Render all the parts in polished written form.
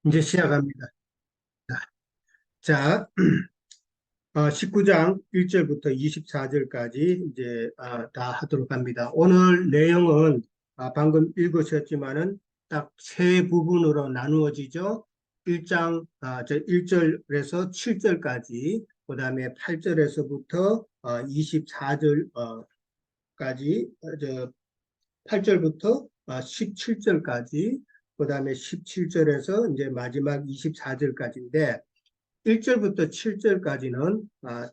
이제 시작합니다. 자, 19장 1절부터 24절까지 이제 다 하도록 합니다. 오늘 내용은 방금 읽으셨지만은 딱 세 부분으로 나누어지죠. 1장 1절에서 7절까지, 그 다음에 8절에서부터 24절까지, 8절부터 17절까지, 그 다음에 17절에서 이제 마지막 24절까지인데, 1절부터 7절까지는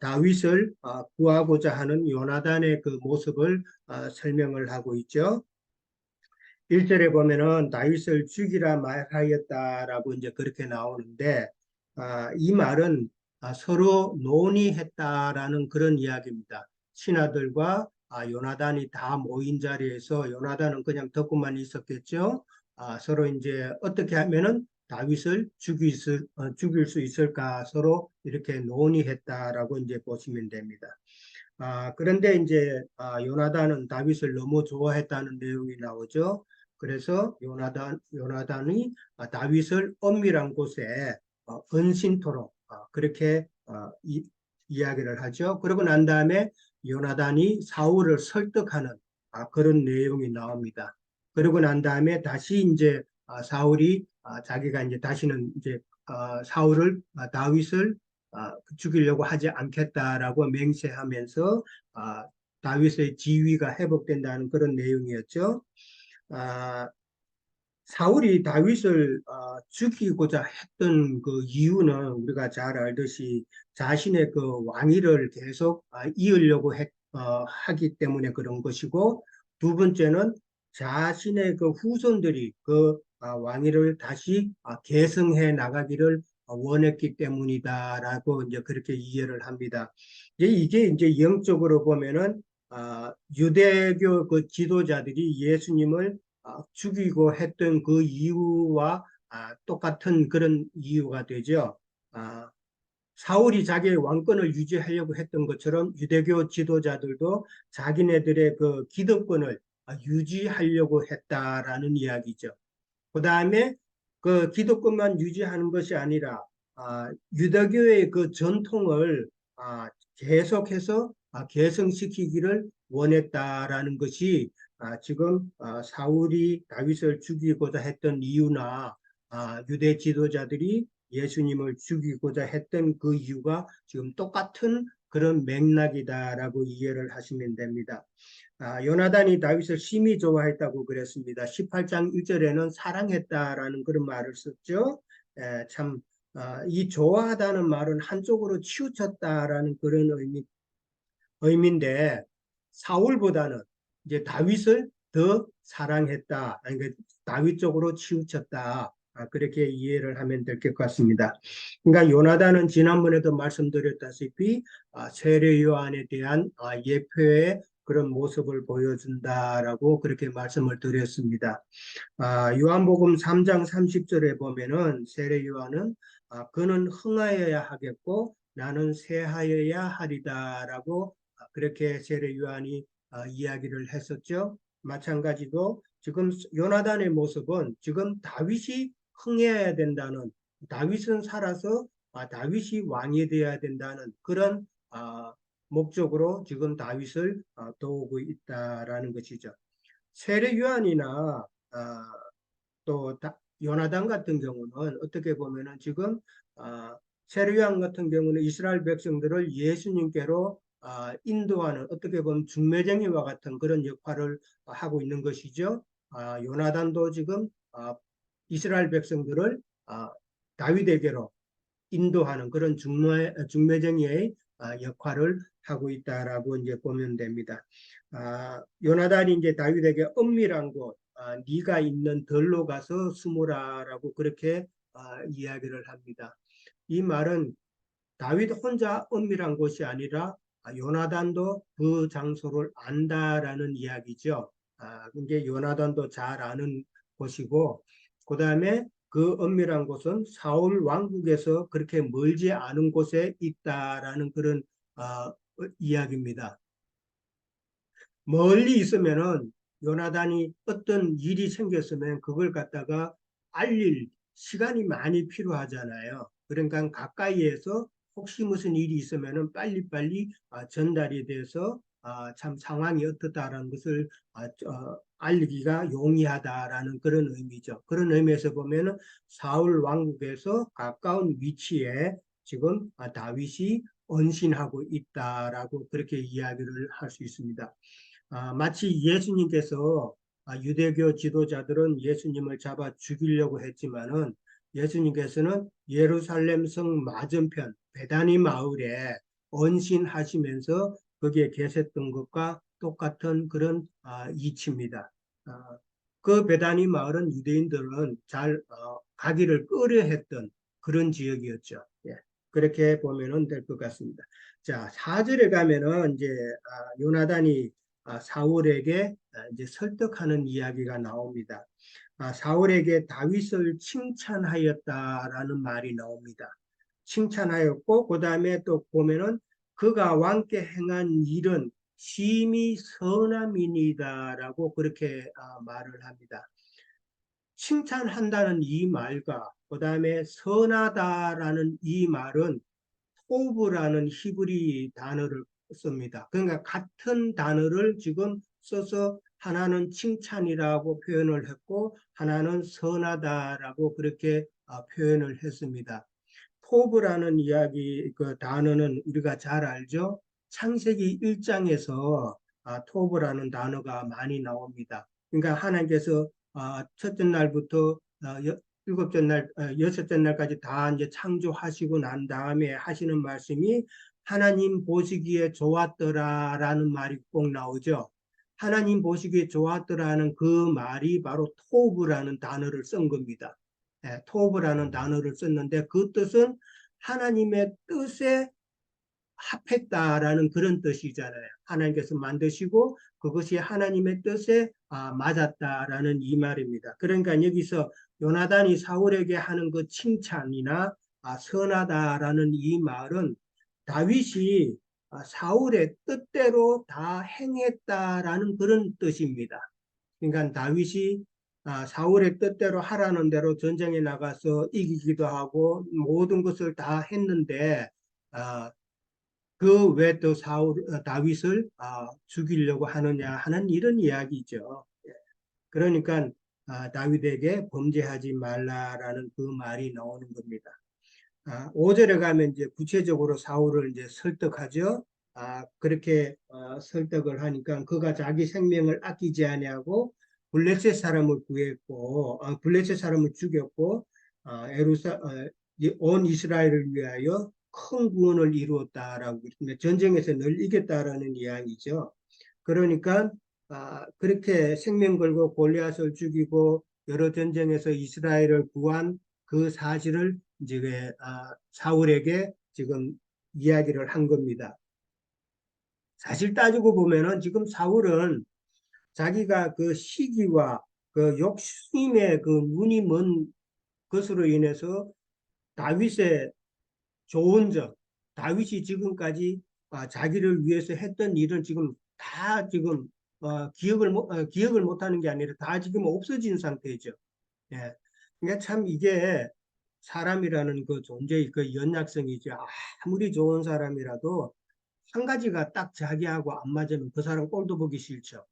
다윗을 구하고자 하는 요나단의 그 모습을 설명을 하고 있죠. 1절에 보면은 다윗을 죽이라 말하였다라고 이제 그렇게 나오는데, 이 말은 서로 논의했다라는 그런 이야기입니다. 신하들과 요나단이 다 모인 자리에서 요나단은 그냥 듣고만 있었겠죠. 서로 이제 어떻게 하면은 다윗을 죽일 수 있을까 서로 이렇게 논의했다라고 이제 보시면 됩니다. 그런데 이제 요나단은 다윗을 너무 좋아했다는 내용이 나오죠. 그래서 요나단이 다윗을 엄밀한 곳에 은신토록 그렇게 이야기를 하죠. 그러고 난 다음에 요나단이 사울을 설득하는 그런 내용이 나옵니다. 그러고 난 다음에 다시 이제 사울이 자기가 이제 다시는 이제 다윗을 죽이려고 하지 않겠다라고 맹세하면서 아, 다윗의 지위가 회복된다는 그런 내용이었죠. 아, 사울이 다윗을 죽이고자 했던 그 이유는 우리가 잘 알듯이 자신의 그 왕위를 계속 이으려고 하기 때문에 그런 것이고, 두 번째는 자신의 그 후손들이 그 왕위를 다시 계승해 나가기를 원했기 때문이다라고 이제 그렇게 이해를 합니다. 이게 이제 영적으로 보면은 유대교 그 지도자들이 예수님을 죽이고 했던 그 이유와 똑같은 그런 이유가 되죠. 아, 사울이 자기의 왕권을 유지하려고 했던 것처럼 유대교 지도자들도 자기네들의 그 기득권을 유지하려고 했다라는 이야기죠. 그 다음에 그 기독교만 유지하는 것이 아니라 유대교의 그 전통을 계속해서 계승시키기를 원했다라는 것이 지금 사울이 다윗을 죽이고자 했던 이유나 유대 지도자들이 예수님을 죽이고자 했던 그 이유가 지금 똑같은 그런 맥락이다라고 이해를 하시면 됩니다. 요나단이 다윗을 심히 좋아했다고 그랬습니다. 18장 1절에는 사랑했다라는 그런 말을 썼죠. 참, 이 좋아하다는 말은 한쪽으로 치우쳤다라는 그런 의미인데, 사울보다는 이제 다윗을 더 사랑했다. 그러니까 다윗 쪽으로 치우쳤다. 그렇게 이해를 하면 될 것 같습니다. 그러니까 요나단은 지난번에도 말씀드렸다시피 세례 요한에 대한 예표의 그런 모습을 보여준다라고 그렇게 말씀을 드렸습니다. 요한복음 3장 30절에 보면은 세례 요한은 그는 흥하여야 하겠고 나는 쇠하여야 하리다라고 그렇게 세례 요한이 이야기를 했었죠. 마찬가지로 지금 요나단의 모습은 지금 다윗이 흥해야 된다는, 다윗은 살아서 다윗이 왕이 되어야 된다는 그런 목적으로 지금 다윗을 도우고 있다라는 것이죠. 세례 요한이나 또 요나단 같은 경우는 어떻게 보면은 지금 세례 요한 같은 경우는 이스라엘 백성들을 예수님께로 인도하는, 어떻게 보면 중매쟁이와 같은 그런 역할을 하고 있는 것이죠. 요나단도 지금 이스라엘 백성들을 다윗에게로 인도하는 그런 중매쟁이의 역할을 하고 있다라고 이제 보면 됩니다. 요나단이 이제 다윗에게 엄밀한 곳, 네가 있는 들로 가서 숨으라라고 그렇게 이야기를 합니다. 이 말은 다윗 혼자 엄밀한 곳이 아니라 요나단도 그 장소를 안다라는 이야기죠. 이게 요나단도 잘 아는 곳이고, 그 다음에 그 엄밀한 곳은 사울 왕국에서 그렇게 멀지 않은 곳에 있다라는 그런 이야기입니다. 멀리 있으면은 요나단이 어떤 일이 생겼으면 그걸 갖다가 알릴 시간이 많이 필요하잖아요. 그러니까 가까이에서 혹시 무슨 일이 있으면은 빨리빨리 전달이 돼서 참 상황이 어떻다라는 것을 알리기가 용이하다라는 그런 의미죠. 그런 의미에서 보면은 사울 왕국에서 가까운 위치에 지금 다윗이 언신하고 있다라고 그렇게 이야기를 할 수 있습니다. 마치 예수님께서 유대교 지도자들은 예수님을 잡아 죽이려고 했지만은 예수님께서는 예루살렘 성 맞은편 베다니 마을에 언신하시면서 거기에 계셨던 것과 똑같은 그런 이치입니다. 아, 그 베다니 마을은 유대인들은 잘 가기를 꺼려했던 그런 지역이었죠. 예, 그렇게 보면은 될 것 같습니다. 자, 4절에 가면은 이제 요나단이 사울에게 이제 설득하는 이야기가 나옵니다. 사울에게 다윗을 칭찬하였다라는 말이 나옵니다. 칭찬하였고, 그 다음에 또 보면은 그가 왕께 행한 일은 심히 선함이니다라고 그렇게 말을 합니다. 칭찬한다는 이 말과 그 다음에 선하다라는 이 말은 토브라는 히브리 단어를 씁니다. 그러니까 같은 단어를 지금 써서 하나는 칭찬이라고 표현을 했고 하나는 선하다라고 그렇게 표현을 했습니다. 토브라는 이야기 그 단어는 우리가 잘 알죠. 창세기 1장에서 토브라는 단어가 많이 나옵니다. 그러니까 하나님께서 첫째 날부터 일곱째 날, 여섯째 날까지 다 이제 창조하시고 난 다음에 하시는 말씀이 하나님 보시기에 좋았더라라는 말이 꼭 나오죠. 하나님 보시기에 좋았더라는 그 말이 바로 토브라는 단어를 쓴 겁니다. 토브라는 단어를 썼는데 그 뜻은 하나님의 뜻에 합했다라는 그런 뜻이잖아요. 하나님께서 만드시고 그것이 하나님의 뜻에 맞았다라는 이 말입니다. 그러니까 여기서 요나단이 사울에게 하는 그 칭찬이나 선하다라는 이 말은 다윗이 사울의 뜻대로 다 행했다라는 그런 뜻입니다. 그러니까 다윗이 사울의 뜻대로 하라는 대로 전쟁에 나가서 이기기도 하고 모든 것을 다 했는데 그 왜 또 다윗을 죽이려고 하느냐 하는 이런 이야기죠. 그러니까 다윗에게 범죄하지 말라라는 그 말이 나오는 겁니다. 5절에 가면 이제 구체적으로 사울을 이제 설득하죠. 그렇게 설득을 하니까 그가 자기 생명을 아끼지 아니하고 블레셋 사람을 구했고 블레셋 사람을 죽였고 온 이스라엘을 위하여 큰 구원을 이루었다라고 그랬습니다. 전쟁에서 늘 이겼다라는 이야기죠. 그러니까 그렇게 생명 걸고 골리앗을 죽이고 여러 전쟁에서 이스라엘을 구한 그 사실을 이제 사울에게 지금 이야기를 한 겁니다. 사실 따지고 보면은 지금 사울은 자기가 그 시기와 그 욕심의 그 눈이 먼 것으로 인해서 다윗의 좋은 점, 다윗이 지금까지 자기를 위해서 했던 일은 지금 다 지금 기억을 못하는 게 아니라 다 지금 없어진 상태죠. 예. 그러니까 참 이게 사람이라는 그 존재의 그 연약성이죠. 아무리 좋은 사람이라도 한 가지가 딱 자기하고 안 맞으면 그 사람 꼴도 보기 싫죠.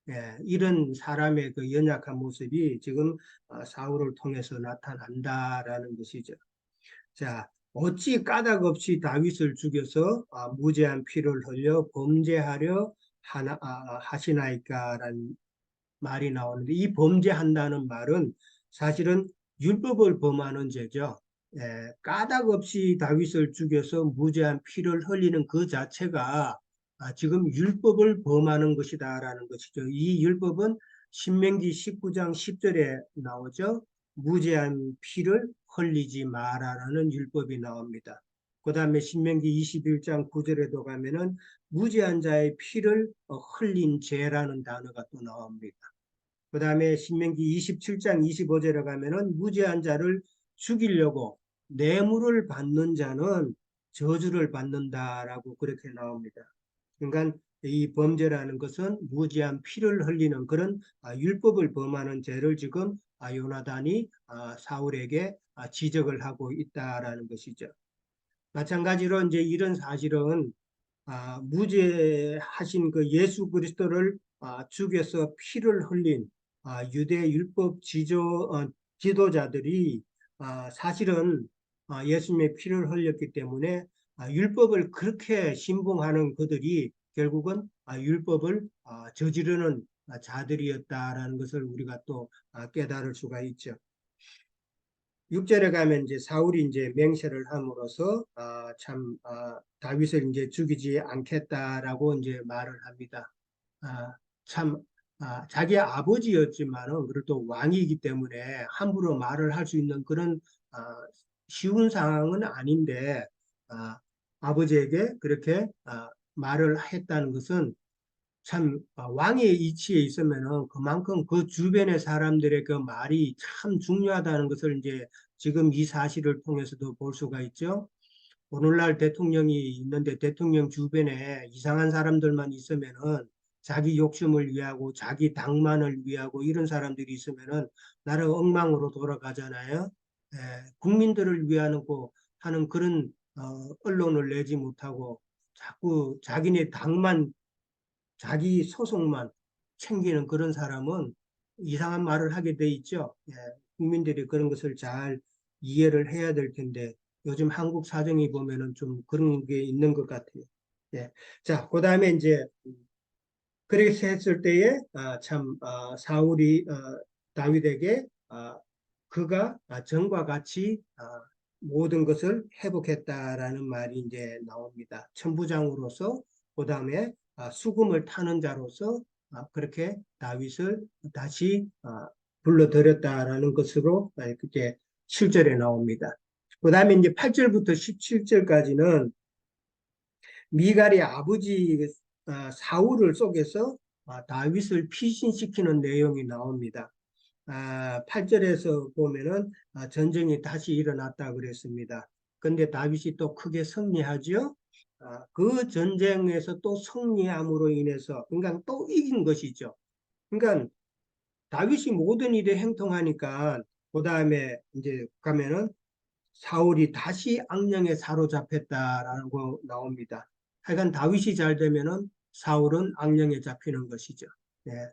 예, 이런 사람의 그 연약한 모습이 지금 사울을 통해서 나타난다라는 것이죠. 자, 어찌 까닭 없이 다윗을 죽여서 무죄한 피를 흘려 범죄하려 하시나이까라는 말이 나오는데 이 범죄한다는 말은 사실은 율법을 범하는 죄죠. 까닭 없이 다윗을 죽여서 무죄한 피를 흘리는 그 자체가 지금 율법을 범하는 것이다라는 것이죠. 이 율법은 신명기 19장 10절에 나오죠. 무죄한 피를 흘리지 마라라는 율법이 나옵니다. 그 다음에 신명기 21장 9절에도 가면은 무죄한 자의 피를 흘린 죄라는 단어가 또 나옵니다. 그 다음에 신명기 27장 25절에 가면은 무죄한 자를 죽이려고 뇌물을 받는 자는 저주를 받는다라고 그렇게 나옵니다. 그러니까 이 범죄라는 것은 무죄한 피를 흘리는 그런 율법을 범하는 죄를 지금 요나단이 사울에게 지적을 하고 있다라는 것이죠. 마찬가지로 이제 이런 사실은 무죄하신 그 예수 그리스도를 죽여서 피를 흘린 유대 율법 지도자들이 사실은 예수님의 피를 흘렸기 때문에 율법을 그렇게 신봉하는 그들이 결국은 율법을 저지르는 자들이었다라는 것을 우리가 또 깨달을 수가 있죠. 6절에 가면 이제 사울이 이제 맹세를 함으로써 다윗을 이제 죽이지 않겠다라고 이제 말을 합니다. 아, 참 자기 아버지였지만은 그래도 왕이기 때문에 함부로 말을 할 수 있는 그런 아, 쉬운 상황은 아닌데 아버지에게 그렇게 말을 했다는 것은 참 왕의 이치에 있으면은 그만큼 그 주변의 사람들의 그 말이 참 중요하다는 것을 이제 지금 이 사실을 통해서도 볼 수가 있죠. 오늘날 대통령이 있는데 대통령 주변에 이상한 사람들만 있으면은 자기 욕심을 위하고 자기 당만을 위하고 이런 사람들이 있으면은 나라 엉망으로 돌아가잖아요. 예, 국민들을 위하고 하는 그런 언론을 내지 못하고 자꾸 자기네 당만 자기 소속만 챙기는 그런 사람은 이상한 말을 하게 돼 있죠. 예, 국민들이 그런 것을 잘 이해를 해야 될 텐데 요즘 한국 사정이 보면은 좀 그런 게 있는 것 같아요. 예. 자, 그다음에 이제 그렇게 했을 때에 사울이 다윗에게 그가 전과 같이 모든 것을 회복했다라는 말이 이제 나옵니다. 천부장으로서 그다음에 수금을 타는 자로서 그렇게 다윗을 다시 불러들였다라는 것으로 그게 7절에 나옵니다. 그다음에 이제 8절부터 17절까지는 미갈이 아버지 사울을 속여서 다윗을 피신시키는 내용이 나옵니다. 8절에서 보면은 전쟁이 다시 일어났다 그랬습니다. 근데 다윗이 또 크게 승리하죠. 그 전쟁에서 또 승리함으로 인해서 그러니까 또 이긴 것이죠. 그러니까 다윗이 모든 일에 행통하니까 그 다음에 이제 가면은 사울이 다시 악령에 사로잡혔다라고 나옵니다. 하여간 다윗이 잘 되면은 사울은 악령에 잡히는 것이죠. 예.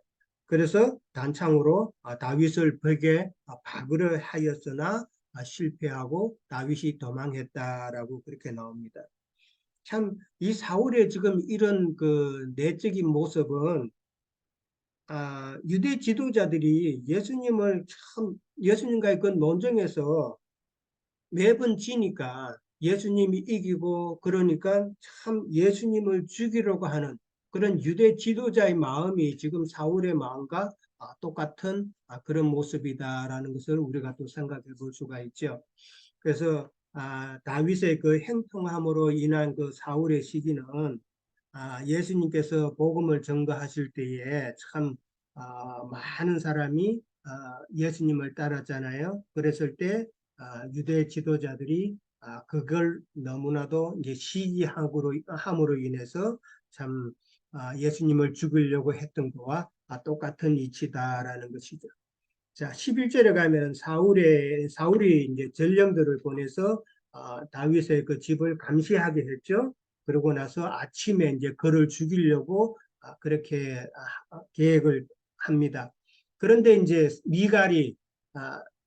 그래서 단창으로 다윗을 벽에 박으려 하였으나 실패하고 다윗이 도망했다라고 그렇게 나옵니다. 참 이 사울의 지금 이런 그 내적인 모습은 유대 지도자들이 예수님과의 그 논쟁에서 매번 지니까 예수님이 이기고 그러니까 참 예수님을 죽이려고 하는 그런 유대 지도자의 마음이 지금 사울의 마음과 똑같은 그런 모습이다라는 것을 우리가 또 생각해 볼 수가 있죠. 그래서 다윗의 그 행통함으로 인한 그 사울의 시기는 예수님께서 복음을 전거하실 때에 참 많은 사람이 예수님을 따랐잖아요. 그랬을 때 유대 지도자들이 그걸 너무나도 이제 함으로 인해서 참 예수님을 죽이려고 했던 것과 똑같은 이치다라는 것이죠. 자, 11절에 가면 사울이 이제 전령들을 보내서 다윗의 그 집을 감시하게 했죠. 그러고 나서 아침에 이제 그를 죽이려고 그렇게 계획을 합니다. 그런데 이제 미갈이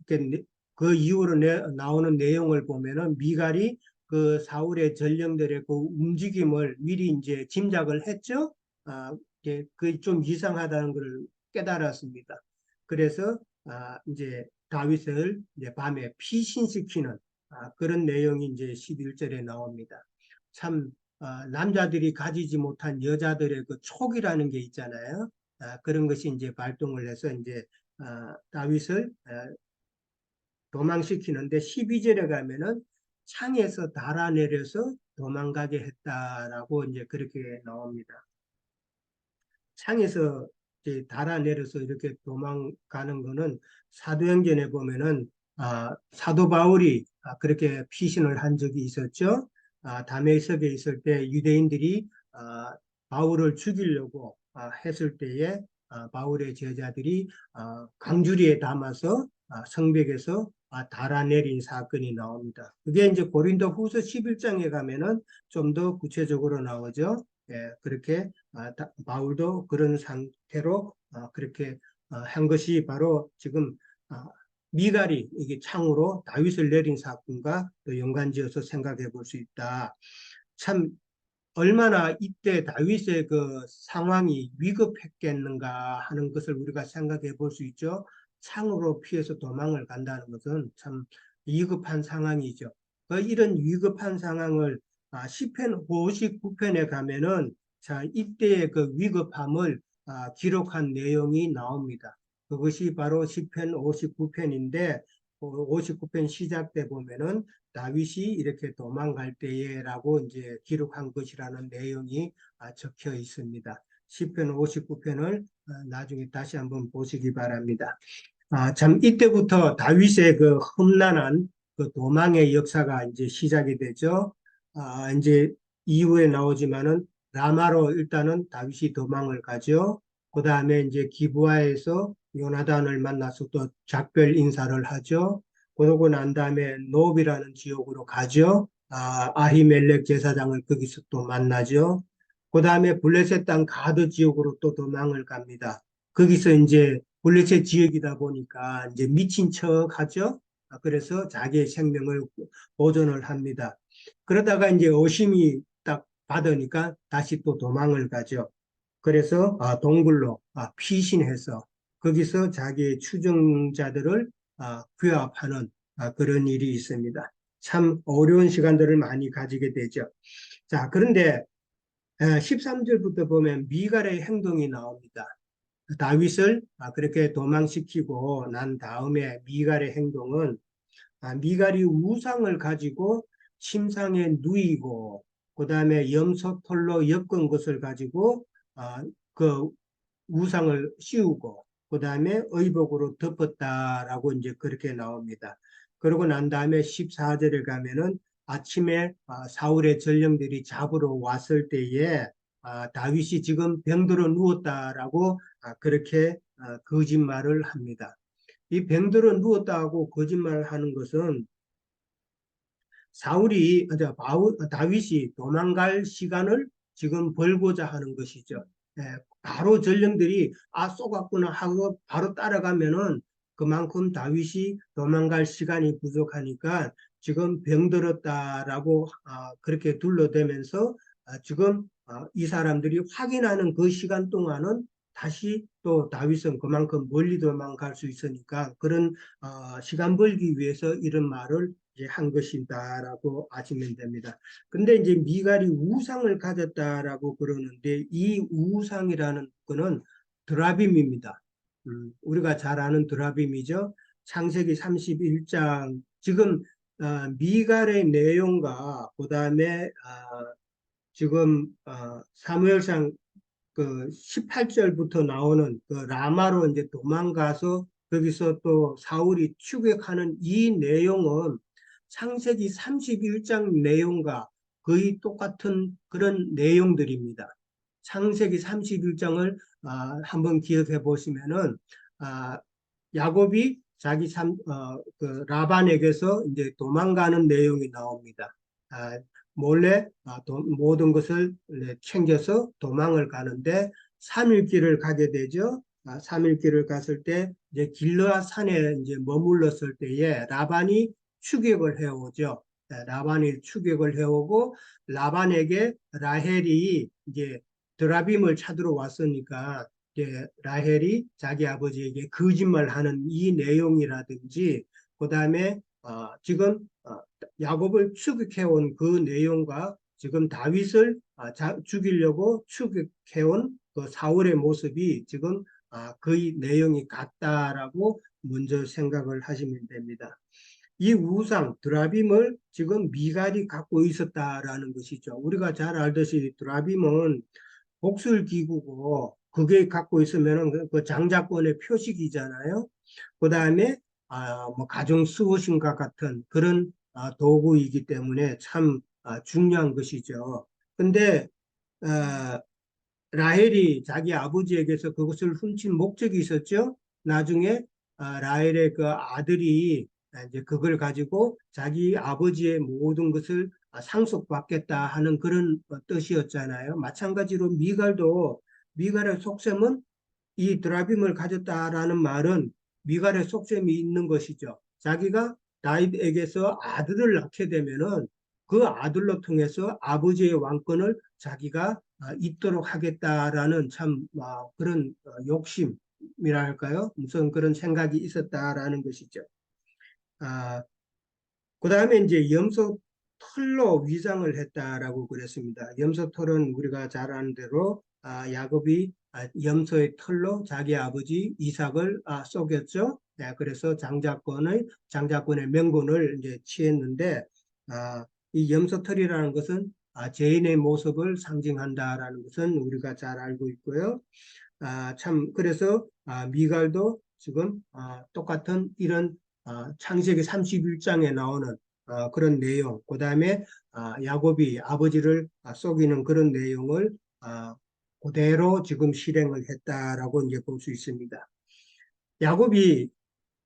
이렇게 그 이후로 나오는 내용을 보면은 미갈이 그 사울의 전령들의 그 움직임을 미리 이제 짐작을 했죠. 그 좀 이상하다는 걸 깨달았습니다. 그래서 이제 다윗을 이제 밤에 피신시키는 그런 내용이 이제 11절에 나옵니다. 참 남자들이 가지지 못한 여자들의 그 촉이라는 게 있잖아요. 그런 것이 이제 발동을 해서 이제 다윗을 도망시키는데 12절에 가면은 창에서 달아내려서 도망가게 했다라고 이제 그렇게 나옵니다. 창에서 이제 달아내려서 이렇게 도망가는 거는 사도행전에 보면은 사도 바울이 그렇게 피신을 한 적이 있었죠. 다메섹에 있을 때 유대인들이 바울을 죽이려고 했을 때에 바울의 제자들이 강주리에 담아서 성벽에서 달아내린 사건이 나옵니다. 그게 이제 고린도 후서 11장에 가면은 좀 더 구체적으로 나오죠. 예, 그렇게 바울도 그런 상태로 그렇게 한 것이 바로 지금 미갈이 이게 창으로 다윗을 내린 사건과 또 연관지어서 생각해 볼 수 있다. 참 얼마나 이때 다윗의 그 상황이 위급했겠는가 하는 것을 우리가 생각해 볼 수 있죠. 창으로 피해서 도망을 간다는 것은 참 위급한 상황이죠. 이런 위급한 상황을 시편 59편에 가면은 자 이때의 그 위급함을 기록한 내용이 나옵니다. 그것이 바로 시편 59편인데 59편 시작 때 보면은 다윗이 이렇게 도망갈 때에라고 이제 기록한 것이라는 내용이 적혀 있습니다. 시편 59편을 나중에 다시 한번 보시기 바랍니다. 참 이때부터 다윗의 그 험난한 그 도망의 역사가 이제 시작이 되죠. 이제 이후에 나오지만은 라마로 일단은 다윗이 도망을 가죠. 그 다음에 이제 기브아에서 요나단을 만나서 또 작별 인사를 하죠. 그러고 난 다음에 노비라는 지역으로 가죠. 아히멜렉 제사장을 거기서 또 만나죠. 그 다음에 블레셋 땅 가드 지역으로 또 도망을 갑니다. 거기서 이제 블레셋 지역이다 보니까 이제 미친 척 하죠. 그래서 자기의 생명을 보존을 합니다. 그러다가 이제 의심이 딱 받으니까 다시 또 도망을 가죠. 그래서 동굴로 피신해서 거기서 자기의 추종자들을 규합하는 그런 일이 있습니다. 참 어려운 시간들을 많이 가지게 되죠. 자, 그런데 13절부터 보면 미갈의 행동이 나옵니다. 다윗을 그렇게 도망시키고 난 다음에 미갈의 행동은 미갈이 우상을 가지고 침상에 누이고 그 다음에 염소털로 엮은 것을 가지고 그 우상을 씌우고 그 다음에 의복으로 덮었다라고 이제 그렇게 나옵니다. 그러고 난 다음에 14절에 가면은 아침에 사울의 전령들이 잡으러 왔을 때에 다윗이 지금 병들어 누웠다라고 그렇게 거짓말을 합니다. 이 병들어 누웠다고 거짓말을 하는 것은 다윗이 도망갈 시간을 지금 벌고자 하는 것이죠. 예, 바로 전령들이 쏘갔구나 하고 바로 따라가면은 그만큼 다윗이 도망갈 시간이 부족하니까 지금 병들었다라고 그렇게 둘러대면서 지금 이 사람들이 확인하는 그 시간 동안은 다시 또 다윗은 그만큼 멀리 도망갈 수 있으니까 그런 시간 벌기 위해서 이런 말을 이제 한 것이다라고 아시면 됩니다. 근데 이제 미갈이 우상을 가졌다라고 그러는데 이 우상이라는 거는 드라빔입니다. 우리가 잘 아는 드라빔이죠. 창세기 31장 지금 미갈의 내용과 그다음에 지금 사무엘상 그 18절부터 나오는 그 라마로 이제 도망가서 거기서 또 사울이 추격하는 이 내용은 창세기 31장 내용과 거의 똑같은 그런 내용들입니다. 창세기 31장을 한번 기억해 보시면은 야곱이 그 라반에게서 이제 도망가는 내용이 나옵니다. 몰래 모든 것을 챙겨서 도망을 가는데 3일 길을 가게 되죠. 3일 길을 갔을 때 이제 길르앗 산에 이제 머물렀을 때에 라반이 추격을 해오죠. 라반이 추격을 해오고 라반에게 라헬이 이제 드라빔을 찾으러 왔으니까 이제 라헬이 자기 아버지에게 거짓말하는 이 내용이라든지 그다음에 지금 야곱을 추격해온 그 내용과 지금 다윗을 죽이려고 추격해온 그 사울의 모습이 지금 거의 내용이 같다라고 먼저 생각을 하시면 됩니다. 이 우상 드라빔을 지금 미갈이 갖고 있었다라는 것이죠. 우리가 잘 알듯이 드라빔은 복술기구고 그게 갖고 있으면 그 장자권의 표식이잖아요. 그 다음에 뭐 가정 수호신과 같은 그런 도구이기 때문에 참 중요한 것이죠. 근데 라헬이 자기 아버지에게서 그것을 훔친 목적이 있었죠. 나중에 라헬의 그 아들이 이제 그걸 가지고 자기 아버지의 모든 것을 상속받겠다 하는 그런 뜻이었잖아요. 마찬가지로 미갈도 미갈의 속셈은 이 드라빔을 가졌다라는 말은 미갈의 속셈이 있는 것이죠. 자기가 다윗에게서 아들을 낳게 되면은 그 아들로 통해서 아버지의 왕권을 자기가 있도록 하겠다라는 참 그런 욕심이라 할까요? 무슨 그런 생각이 있었다라는 것이죠. 아, 그 다음에 이제 염소 털로 위장을 했다라고 그랬습니다. 염소 털은 우리가 잘 아는 대로 야곱이 염소의 털로 자기 아버지 이삭을 속였죠. 네, 그래서 장자권의 명분을 이제 취했는데 이 염소 털이라는 것은 죄인의 모습을 상징한다라는 것은 우리가 잘 알고 있고요. 참 그래서 미갈도 지금 똑같은 이런 창세기 31장에 나오는 그런 내용, 그 다음에 야곱이 아버지를 속이는 그런 내용을 그대로 지금 실행을 했다라고 이제 볼 수 있습니다. 야곱이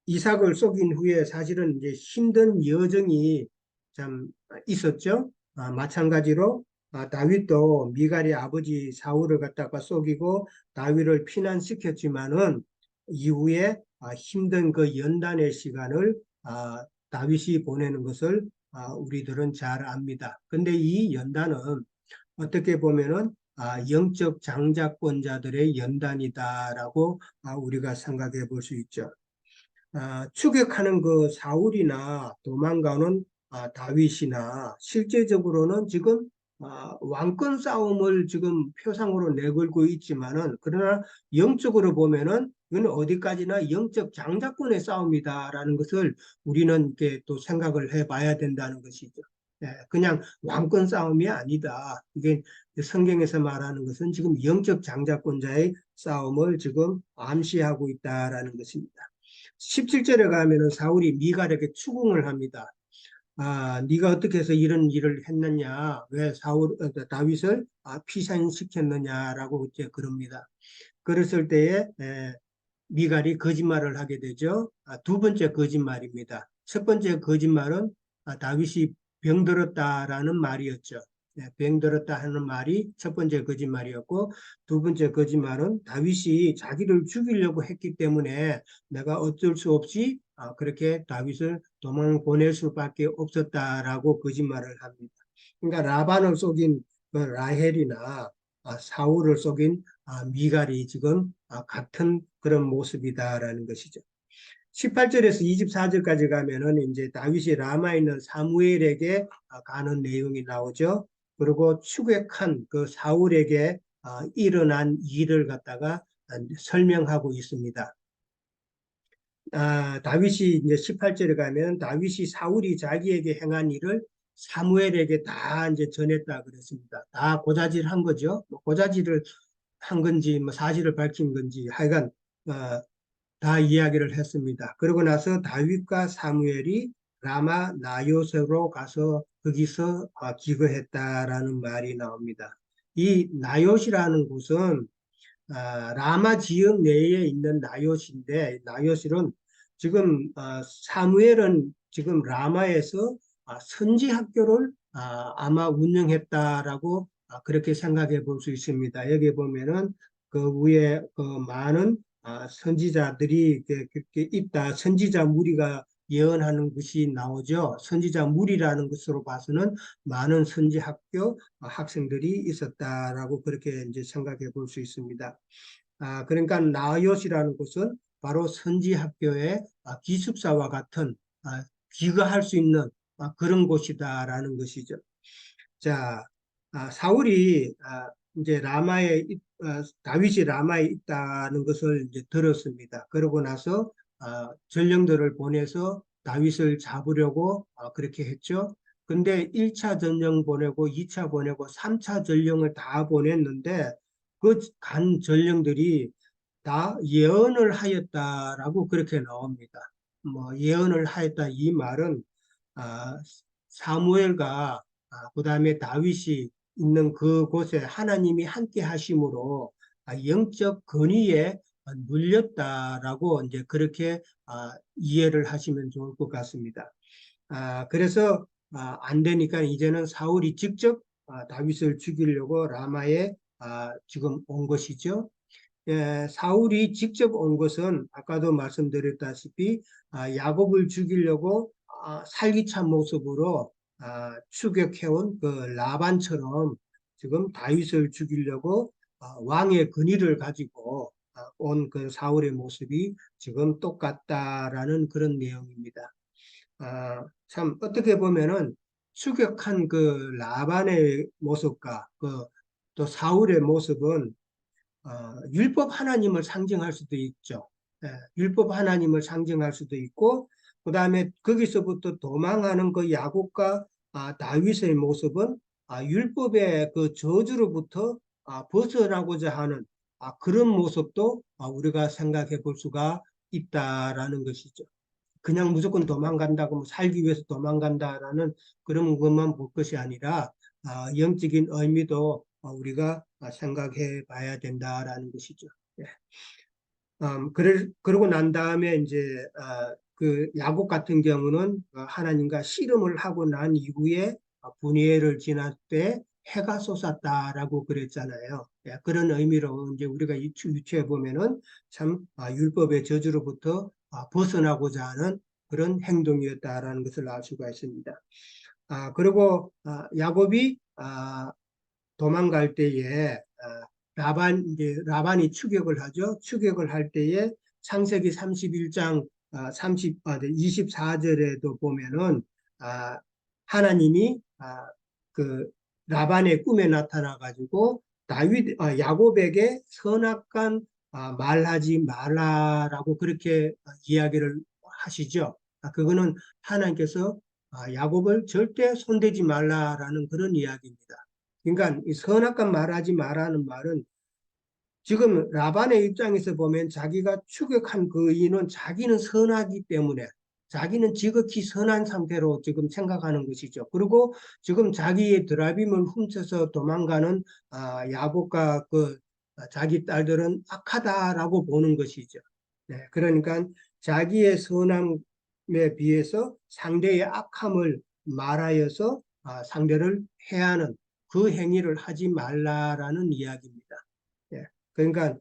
이삭을 속인 후에 사실은 이제 힘든 여정이 참 있었죠. 마찬가지로 다윗도 미갈의 아버지 사울을 갖다가 속이고 다윗을 피난시켰지만은 이후에 힘든 그 연단의 시간을 다윗이 보내는 것을 우리들은 잘 압니다. 근데 이 연단은 어떻게 보면은 영적 장자권자들의 연단이다라고 우리가 생각해 볼 수 있죠. 추격하는 그 사울이나 도망가는 다윗이나 실제적으로는 지금 왕권 싸움을 지금 표상으로 내걸고 있지만은 그러나 영적으로 보면은 이건 어디까지나 영적 장자권의 싸움이다라는 것을 우리는 이렇게 또 생각을 해봐야 된다는 것이죠. 그냥 왕권 싸움이 아니다. 이게 성경에서 말하는 것은 지금 영적 장자권자의 싸움을 지금 암시하고 있다라는 것입니다. 17절에 가면은 사울이 미갈에게 추궁을 합니다. 네가 어떻게 해서 이런 일을 했느냐? 왜 다윗을 피상시켰느냐라고 이제 그럽니다. 그랬을 때에 미갈이 거짓말을 하게 되죠. 두 번째 거짓말입니다. 첫 번째 거짓말은 다윗이 병들었다라는 말이었죠. 병들었다 하는 말이 첫 번째 거짓말이었고 두 번째 거짓말은 다윗이 자기를 죽이려고 했기 때문에 내가 어쩔 수 없이 그렇게 다윗을 도망 보낼 수밖에 없었다라고 거짓말을 합니다. 그러니까 라반을 속인 그 라헬이나 사울을 속인 미갈이 지금 같은 그런 모습이다라는 것이죠. 18절에서 24절까지 가면은 이제 다윗이 라마에 있는 사무엘에게 가는 내용이 나오죠. 그리고 추격한 그 사울에게 일어난 일을 갖다가 설명하고 있습니다. 다윗이 이제 18절에 가면 다윗이 사울이 자기에게 행한 일을 사무엘에게 다 이제 전했다 그랬습니다. 다 고자질 한 거죠. 뭐 고자질을 한 건지 뭐 사실을 밝힌 건지 하여간 다 이야기를 했습니다. 그러고 나서 다윗과 사무엘이 라마 나요스로 가서 거기서 기거했다라는 말이 나옵니다. 이 나요시라는 곳은 라마 지역 내에 있는 나요시인데 나요시는 지금 사무엘은 지금 라마에서 선지 학교를 아마 운영했다라고 그렇게 생각해 볼 수 있습니다. 여기 보면은 그 위에 그 많은 선지자들이 이렇게 있다. 선지자 무리가 예언하는 것이 나오죠. 선지자 무리라는 것으로 봐서는 많은 선지 학교 학생들이 있었다라고 그렇게 이제 생각해 볼 수 있습니다. 그러니까 나요시라는 곳은 바로 선지 학교의 기숙사와 같은 기거할 수 있는 그런 곳이다라는 것이죠. 자, 사울이 이제 다윗이 라마에 있다는 것을 이제 들었습니다. 그러고 나서 전령들을 보내서 다윗을 잡으려고 그렇게 했죠. 근데 1차 전령 보내고 2차 보내고 3차 전령을 다 보냈는데 그 간 전령들이 다 예언을 하였다라고 그렇게 나옵니다. 뭐 예언을 하였다 이 말은 아, 사무엘과 그다음에 다윗이 있는 그곳에 하나님이 함께 하심으로 영적 권위에 눌렸다라고 이제 그렇게 이해를 하시면 좋을 것 같습니다. 그래서 안 되니까 이제는 사울이 직접 다윗을 죽이려고 라마에 지금 온 것이죠. 예, 사울이 직접 온 것은 아까도 말씀드렸다시피 야곱을 죽이려고 살기찬 모습으로 추격해온 그 라반처럼 지금 다윗을 죽이려고 왕의 권위를 가지고 온 그 사울의 모습이 지금 똑같다라는 그런 내용입니다. 참 어떻게 보면은 추격한 그 라반의 모습과 그 또 사울의 모습은 율법 하나님을 상징할 수도 있죠. 예, 율법 하나님을 상징할 수도 있고, 그 다음에 거기서부터 도망하는 그 야곱과 다윗의 모습은 율법의 그 저주로부터 벗어나고자 하는 그런 모습도 우리가 생각해 볼 수가 있다라는 것이죠. 그냥 무조건 도망간다고 뭐 살기 위해서 도망간다라는 그런 것만 볼 것이 아니라 영적인 의미도 우리가 생각해 봐야 된다라는 것이죠. 예. 그러고 난 다음에 이제 그 야곱 같은 경우는 하나님과 씨름을 하고 난 이후에 분이엘을 지날 때 해가 솟았다라고 그랬잖아요. 예, 그런 의미로 이제 우리가 유추해 보면은 참 율법의 저주로부터 벗어나고자 하는 그런 행동이었다라는 것을 알 수가 있습니다. 그리고 야곱이 도망갈 때에 라반이 추격을 하죠. 추격을 할 때에 창세기 31장 24절에도 보면은 하나님이 그 라반의 꿈에 나타나 가지고 야곱에게 선악간 말하지 말라라고 그렇게 이야기를 하시죠. 그거는 하나님께서 야곱을 절대 손대지 말라라는 그런 이야기입니다. 그러니까 이 선악간 말하지 말라는 말은 지금 라반의 입장에서 보면 자기가 추격한 그 이유는 자기는 선하기 때문에 자기는 지극히 선한 상태로 지금 생각하는 것이죠. 그리고 지금 자기의 드라빔을 훔쳐서 도망가는 야곱과 그 자기 딸들은 악하다라고 보는 것이죠. 네, 그러니까 자기의 선함에 비해서 상대의 악함을 말하여서 상대를 해하는 그 행위를 하지 말라라는 이야기입니다. 예. 그러니까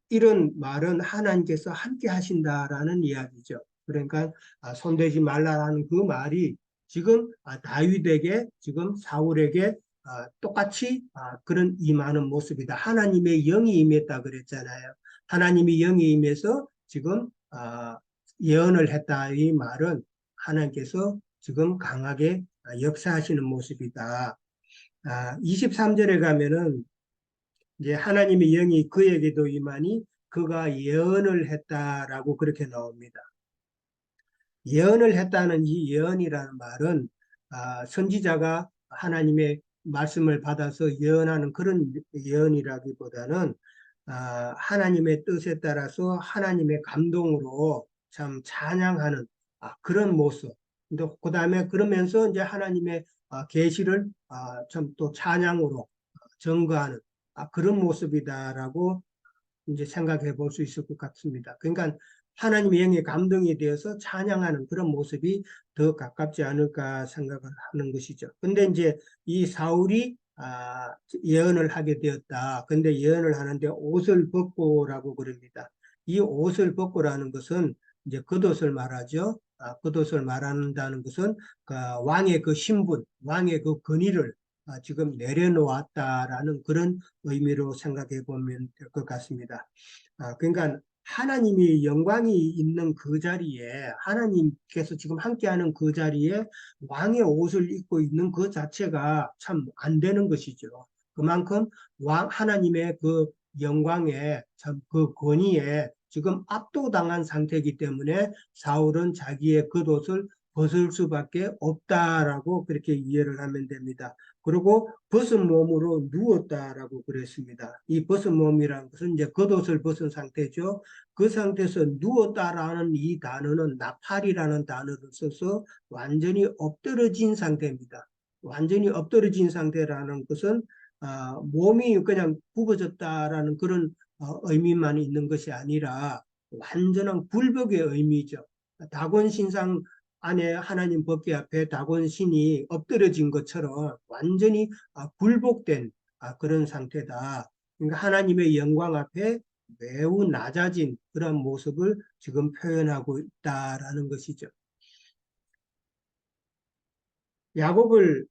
이런 말은 하나님께서 함께 하신다라는 이야기죠. 그러니까 손대지 말라라는 그 말이 지금 다윗에게 지금 사울에게 똑같이 그런 임하는 모습이다. 하나님의 영이 임했다 그랬잖아요. 하나님이 영이 임해서 지금 예언을 했다. 이 말은 하나님께서 지금 강하게 역사하시는 모습이다. 23절에 가면은 이제 하나님의 영이 그에게도 임하니 그가 예언을 했다라고 그렇게 나옵니다. 예언을 했다는 이 예언이라는 말은 선지자가 하나님의 말씀을 받아서 예언하는 그런 예언이라기보다는 하나님의 뜻에 따라서 하나님의 감동으로 참 찬양하는 그런 모습. 그 다음에 그러면서 이제 하나님의 계시를 참 또 찬양으로 증거하는 그런 모습이다라고 이제 생각해 볼 수 있을 것 같습니다. 그러니까 하나님의 영의 감동이 되어서 찬양하는 그런 모습이 더 가깝지 않을까 생각을 하는 것이죠. 근데 이제 이 사울이 예언을 하게 되었다. 근데 예언을 하는데 옷을 벗고라고 그럽니다. 이 옷을 벗고라는 것은 이제 겉옷을 말하죠. 겉옷을 말한다는 것은 그 왕의 그 신분, 왕의 그 권위를 지금 내려놓았다라는 그런 의미로 생각해 보면 될 것 같습니다. 그러니까 하나님이 영광이 있는 그 자리에 하나님께서 지금 함께하는 그 자리에 왕의 옷을 입고 있는 그 자체가 참 안 되는 것이죠. 그만큼 하나님의 그 영광에 참 그 권위에 지금 압도당한 상태이기 때문에 사울은 자기의 겉옷을 벗을 수밖에 없다라고 그렇게 이해를 하면 됩니다. 그리고 벗은 몸으로 누웠다라고 그랬습니다. 이 벗은 몸이라는 것은 이제 겉옷을 벗은 상태죠. 그 상태에서 누웠다라는 이 단어는 나팔이라는 단어를 써서 완전히 엎드러진 상태입니다. 완전히 엎드러진 상태라는 것은 몸이 그냥 굽어졌다라는 그런 의미만 있는 것이 아니라 완전한 굴복의 의미죠. 다곤 신상 안에 하나님 법궤 앞에 다곤 신이 엎드러진 것처럼 완전히 굴복된 그런 상태다. 그러니까 하나님의 영광 앞에 매우 낮아진 그런 모습을 지금 표현하고 있다라는 것이죠. 야곱을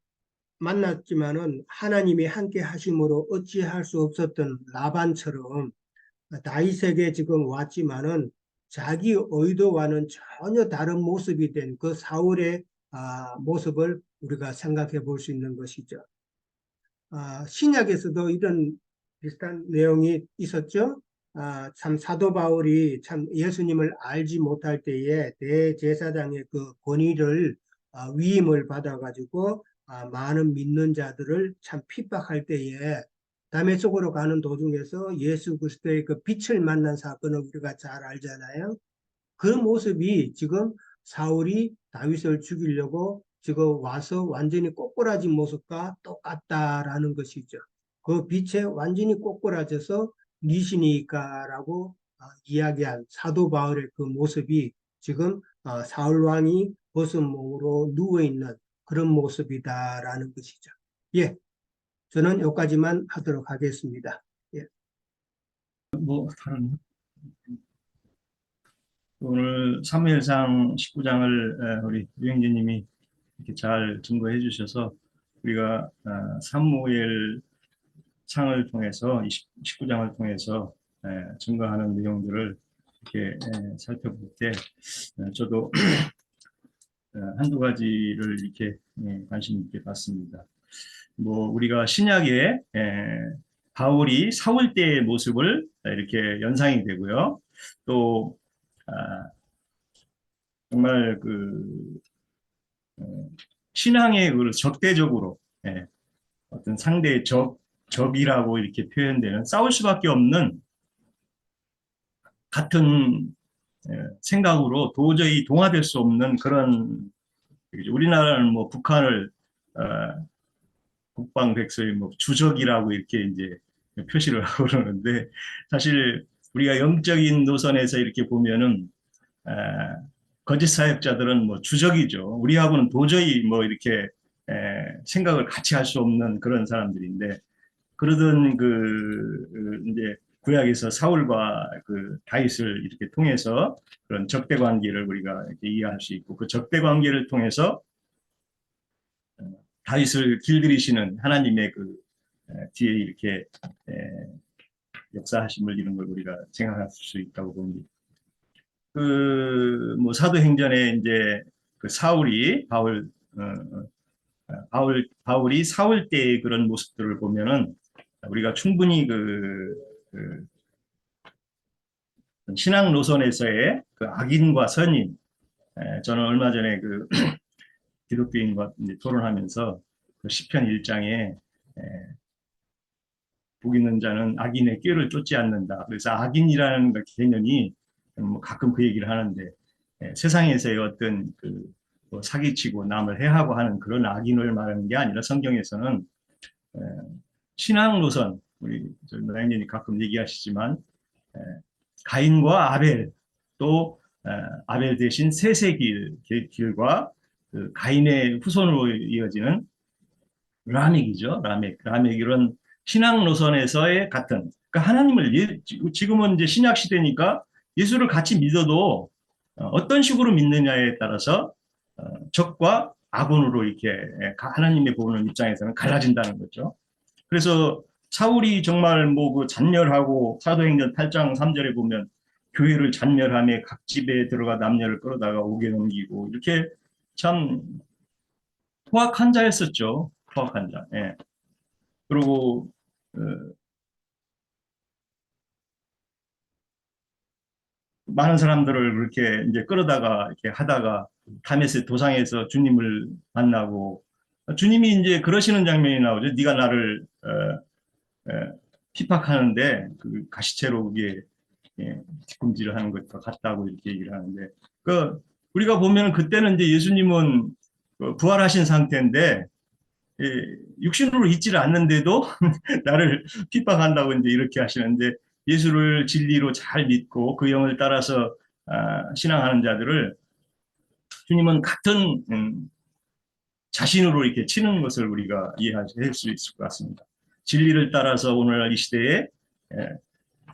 만났지만은 하나님이 함께 하심으로 어찌할 수 없었던 라반처럼 다윗에게 지금 왔지만은 자기 의도와는 전혀 다른 모습이 된 그 사울의 모습을 우리가 생각해 볼 수 있는 것이죠. 신약에서도 이런 비슷한 내용이 있었죠. 참 사도 바울이 참 예수님을 알지 못할 때에 대제사장의 그 권위를 위임을 받아가지고 많은 믿는 자들을 참 핍박할 때에 다메섹으로 가는 도중에서 예수 그리스도의 그 빛을 만난 사건을 우리가 잘 알잖아요. 그 모습이 지금 사울이 다윗을 죽이려고 지금 와서 완전히 꼬꾸라진 모습과 똑같다라는 것이죠. 그 빛에 완전히 꼬꾸라져서 니시니까라고 이야기한 사도 바울의 그 모습이 지금 사울 왕이 벗은 몸으로 누워 있는 그런 모습이다라는 것이죠. 예, 저는 여기까지만 하도록 하겠습니다. 예. 뭐 다른 오늘 사무엘상 19장을 우리 유영진님이 이렇게 잘 증거해 주셔서 우리가 사무엘 상을 통해서 19장을 통해서 증거하는 내용들을 이렇게 살펴볼 때 저도 한두 가지를 이렇게 관심 있게 봤습니다. 뭐 우리가 신약에 바울이 사울 때의 모습을 이렇게 연상이 되고요. 또 정말 그 신앙의 그 적대적으로 어떤 상대의 적이라고 이렇게 표현되는 싸울 수밖에 없는 같은 생각으로 도저히 동화될 수 없는 그런 우리나라는 뭐 북한을 국방백서의 뭐 주적이라고 이렇게 이제 표시를 하고 그러는데 사실 우리가 영적인 노선에서 이렇게 보면은 거짓 사역자들은 뭐 주적이죠. 우리하고는 도저히 뭐 이렇게 생각을 같이 할 수 없는 그런 사람들인데 그러던 그 이제 구약에서 사울과 그 다윗을 이렇게 통해서 그런 적대 관계를 우리가 이렇게 이해할 수 있고 그 적대 관계를 통해서 다윗을 길들이시는 하나님의 그 뒤에 이렇게 역사하심을 이런 걸 우리가 생각할 수 있다고 봅니다. 그 뭐 사도행전에 이제 그 사울이 바울이 사울 때의 그런 모습들을 보면은 우리가 충분히 그 신앙 노선에서의 그 악인과 선인, 저는 얼마 전에 그 기독교인과 이제 토론하면서 그 시편 1장에 복 있는 자는 악인의 꾀를 쫓지 않는다. 그래서 악인이라는 개념이 뭐 가끔 그 얘기를 하는데 세상에서의 어떤 뭐 사기치고 남을 해하고 하는 그런 악인을 말하는 게 아니라 성경에서는 신앙 노선 우리 노양진이 가끔 얘기하시지만 가인과 아벨 또 아벨 대신 셋의 길과 그 가인의 후손으로 이어지는 라멕이죠. 라멕 이런 신앙 노선에서의 같은 그러니까 하나님을 지금은 이제 신약 시대니까 예수를 같이 믿어도 어떤 식으로 믿느냐에 따라서 적과 아군으로 이렇게 하나님의 보는 입장에서는 갈라진다는 거죠. 그래서 사울이 정말 뭐 그 잔멸하고 사도행전 8장 3절에 보면 교회를 잔멸하며 각 집에 들어가 남녀를 끌어다가 옥에 넘기고 이렇게 참 포악한 자였었죠. 포악한 자. 예. 그리고 많은 사람들을 그렇게 이제 끌어다가 이렇게 하다가 다메섹 도상에서 주님을 만나고 주님이 이제 그러시는 장면이 나오죠. 네가 나를 핍박하는데 그 가시채로 그게 뒤꿈질을 하는 것과 같다고 이렇게 얘기를 하는데 그 우리가 보면 그때는 이제 예수님은 부활하신 상태인데 육신으로 있지를 않는데도 나를 핍박한다고 이제 이렇게 하시는데 예수를 진리로 잘 믿고 그 영을 따라서 신앙하는 자들을 주님은 같은 자신으로 이렇게 치는 것을 우리가 이해할 수 있을 것 같습니다. 진리를 따라서 오늘날 이 시대에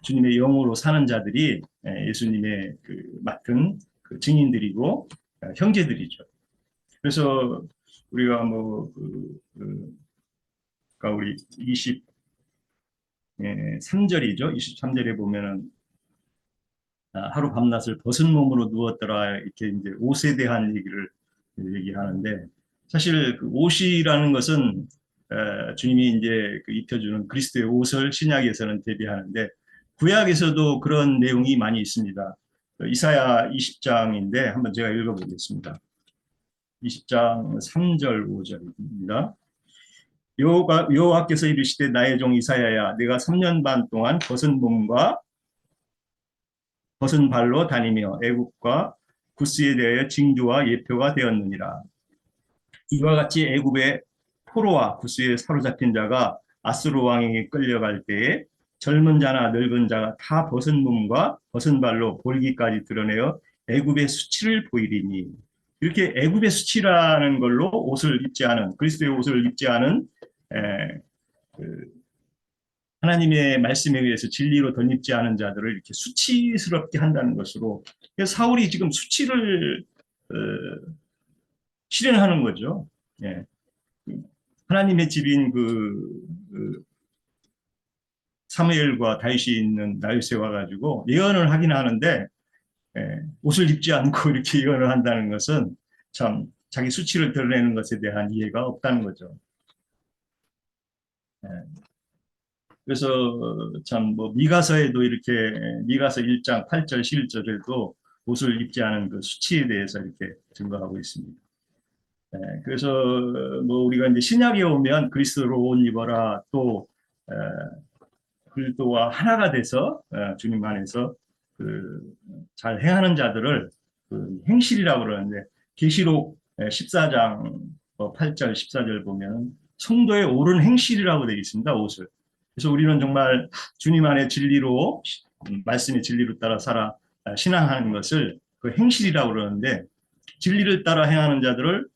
주님의 영으로 사는 자들이 예수님의 그 맡은 그 증인들이고 형제들이죠. 그래서 우리가 그러니까 우리 23절이죠. 23절에 보면은 하루 밤낮을 벗은 몸으로 누웠더라 이렇게 이제 옷에 대한 얘기를 얘기하는데 사실 그 옷이라는 것은 주님이 이제 그 입혀주는 그리스도의 옷을 신약에서는 대비하는데 구약에서도 그런 내용이 많이 있습니다. 이사야 20장인데 한번 제가 읽어보겠습니다. 20장 3절 5절입니다. 여호와께서 이르시되 나의 종 이사야야 내가 3년 반 동안 벗은 몸과 벗은 발로 다니며 애굽과 구스에 대하여 징조와 예표가 되었느니라. 이와 같이 애굽의 포로와 구스에 사로잡힌 자가 아수르 왕에게 끌려갈 때에 젊은 자나 늙은 자가 다 벗은 몸과 벗은 발로 볼기까지 드러내어 애굽의 수치를 보이리니 이렇게 애굽의 수치라는 걸로 옷을 입지 않은 그리스도의 옷을 입지 않은 그 하나님의 말씀에 의해서 진리로 덧입지 않은 자들을 이렇게 수치스럽게 한다는 것으로 사울이 지금 수치를 실현하는 거죠. 예. 하나님의 집인 그 사무엘과 다윗이 있는 나윗에 와가지고 예언을 하긴 하는데 옷을 입지 않고 이렇게 예언을 한다는 것은 참 자기 수치를 드러내는 것에 대한 이해가 없다는 거죠. 그래서 참 뭐 미가서에도 이렇게 미가서 1장 8절 11절에도 옷을 입지 않은 그 수치에 대해서 이렇게 증거하고 있습니다. 그래서 뭐 우리가 이제 신약에 오면 그리스도로 옷 입어라 또 그리스도와 하나가 돼서 주님 안에서 그 잘 행하는 자들을 그 행실이라고 그러는데 계시록 14장 8절 14절 보면 성도의 옳은 행실이라고 되어 있습니다. 옷을. 그래서 우리는 정말 주님 안에 진리로 말씀의 진리로 따라 살아 신앙하는 것을 그 행실이라고 그러는데 진리를 따라 행하는 자들을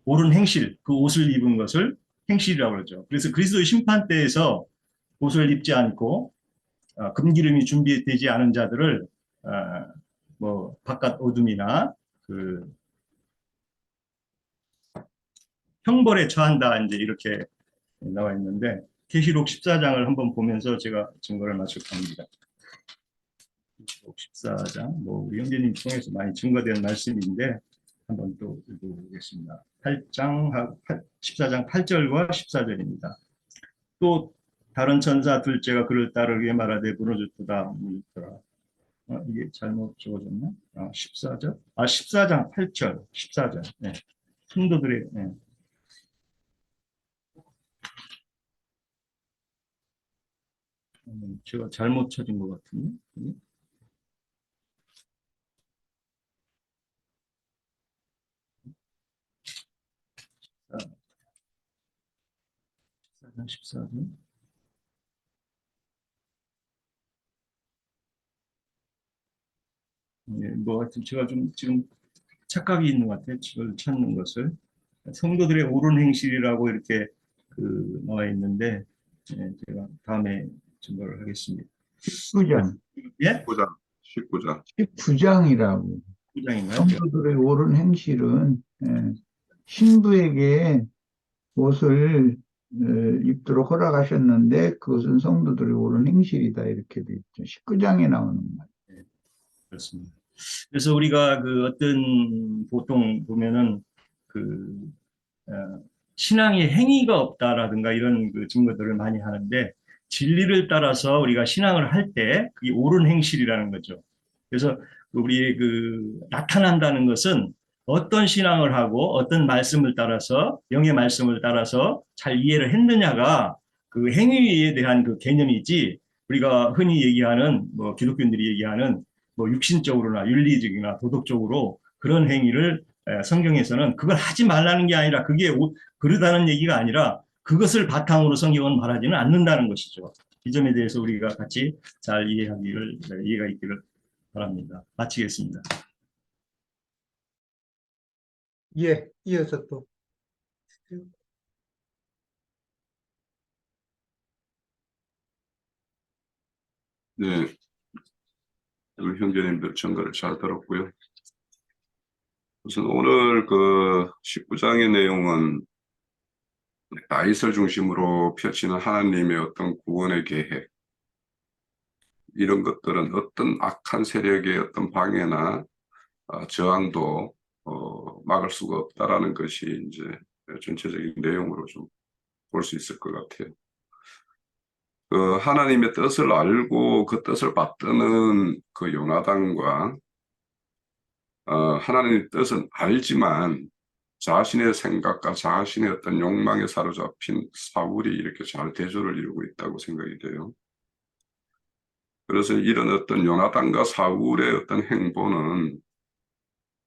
옳은 행실, 그 옷을 입은 것을 행실이라고 그러죠. 그래서 그리스도의 심판대에서 옷을 입지 않고 금기름이 준비되지 않은 자들을 뭐 바깥 어둠이나 그 형벌에 처한다 이제 이렇게 나와 있는데 계시록 14장을 한번 보면서 제가 증거를 맞출 겁니다. 계시록 14장 뭐 우리 형제님 통해서 많이 증거된 말씀인데 한번 또 읽어보겠습니다. 14장 8절과 14절입니다. 또 다른 천사 둘째가 그를 따르게 말하되 무너졌도다. 이게 잘못 적어졌나? 14절? 14장 8절, 14절. 네. 성도들의, 네. 제가 잘못 쳐진 것 같은데. 네. 14장, 14절. 네, 뭐 하여튼 제가 좀 지금 착각이 있는 것 같아요. 그걸 찾는 것을. 성도들의 옳은 행실이라고 이렇게 나와 있는데, 제가 다음에 증거를 하겠습니다. 19장. 예? 19장, 19장. 19장이라고. 9장인가요? 성도들의 옳은 행실은 신부에게 옷을 입도록 허락하셨는데 그것은 성도들의 옳은 행실이다 이렇게 돼 있죠. 19장에 나오는 말. 그렇습니다. 그래서 우리가 그 어떤 보통 보면은 그 신앙의 행위가 없다라든가 이런 그 증거들을 많이 하는데 진리를 따라서 우리가 신앙을 할 때 그게 옳은 행실이라는 거죠. 그래서 우리의 그 나타난다는 것은 어떤 신앙을 하고 어떤 말씀을 따라서 영의 말씀을 따라서 잘 이해를 했느냐가 그 행위에 대한 그 개념이지 우리가 흔히 얘기하는 뭐 기독교인들이 얘기하는 뭐 육신적으로나 윤리적이나 도덕적으로 그런 행위를 성경에서는 그걸 하지 말라는 게 아니라 그러다는 얘기가 아니라 그것을 바탕으로 성경은 말하지는 않는다는 것이죠. 이 점에 대해서 우리가 같이 잘 이해가 있기를 바랍니다. 마치겠습니다. 예, 이어서 또. 네, 우리 형제님들 증거를 잘 들었고요. 우선 오늘 그 19장의 내용은 다윗을 중심으로 펼치는 하나님의 어떤 구원의 계획, 이런 것들은 어떤 악한 세력의 어떤 방해나 저항도 막을 수가 없다라는 것이 이제 전체적인 내용으로 좀 볼 수 있을 것 같아요. 그 하나님의 뜻을 알고 그 뜻을 받드는 그 요나단과 하나님의 뜻은 알지만 자신의 생각과 자신의 어떤 욕망에 사로잡힌 사울이 이렇게 잘 대조를 이루고 있다고 생각이 돼요. 그래서 이런 어떤 요나단과 사울의 어떤 행보는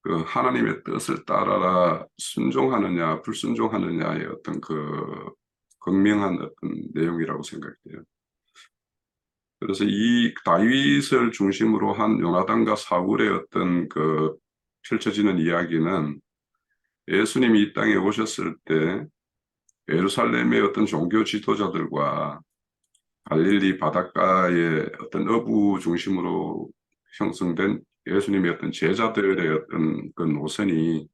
그 하나님의 뜻을 따라라 순종하느냐 불순종하느냐의 어떤 그 극명한 어떤 내용이라고 생각이 돼요. 그래서 이 다윗을 중심으로 한 요나단과 사울의 어떤 그 펼쳐지는 이야기는 예수님이 이 땅에 오셨을 때 예루살렘의 어떤 종교 지도자들과 갈릴리 바닷가의 어떤 어부 중심으로 형성된 예수님의 어떤 제자들의 어떤 그 노선이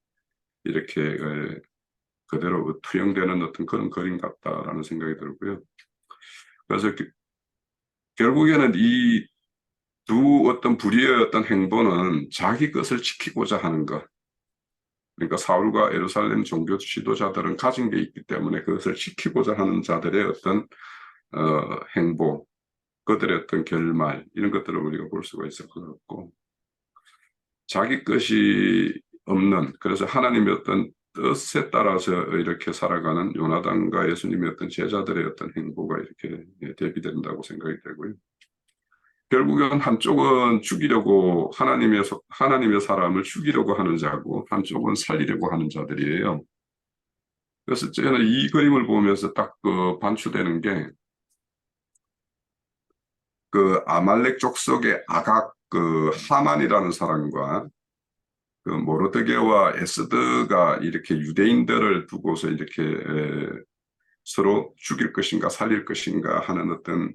이렇게 그대로 투영되는 어떤 그런 그림 같다라는 생각이 들고요. 그래서 결국에는 이 두 어떤 불의의 어떤 행보는 자기 것을 지키고자 하는 것. 그러니까 사울과 예루살렘 종교 지도자들은 가진 게 있기 때문에 그것을 지키고자 하는 자들의 어떤 행보, 그들의 어떤 결말, 이런 것들을 우리가 볼 수가 있을 것 같고, 자기 것이 없는, 그래서 하나님의 어떤 뜻에 따라서 이렇게 살아가는 요나단과 예수님의 어떤 제자들의 어떤 행보가 이렇게 대비된다고 생각이 되고요. 결국은 한쪽은 죽이려고 하나님의 사람을 죽이려고 하는 자고 한쪽은 살리려고 하는 자들이에요. 그래서 저는 이 그림을 보면서 딱 그 반추되는 게 그 아말렉 족속의 아각 그 하만이라는 사람과 그 모르드게와 에스더가 이렇게 유대인들을 두고서 이렇게 서로 죽일 것인가 살릴 것인가 하는 어떤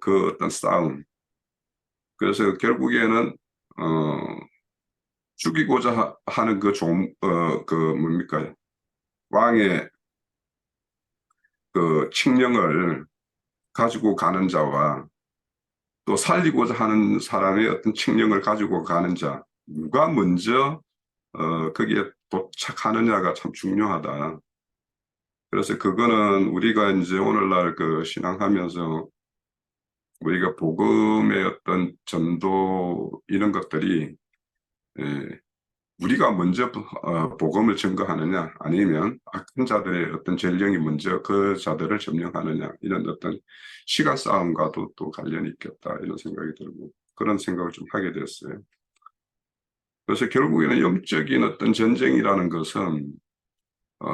그 어떤 싸움. 그래서 결국에는 죽이고자 하는 그 뭡니까 왕의 그 칙령을 가지고 가는 자와 또 살리고자 하는 사람의 어떤 칙령을 가지고 가는 자, 누가 먼저 거기에 도착하느냐가 참 중요하다. 그래서 그거는 우리가 이제 오늘날 그 신앙하면서 우리가 복음의 어떤 전도 이런 것들이 우리가 먼저 복음을 증거하느냐 아니면 악한 자들의 어떤 전령이 먼저 그 자들을 점령하느냐, 이런 어떤 시간 싸움과도 또 관련이 있겠다 이런 생각이 들고 그런 생각을 좀 하게 됐어요. 그래서 결국에는 영적인 어떤 전쟁이라는 것은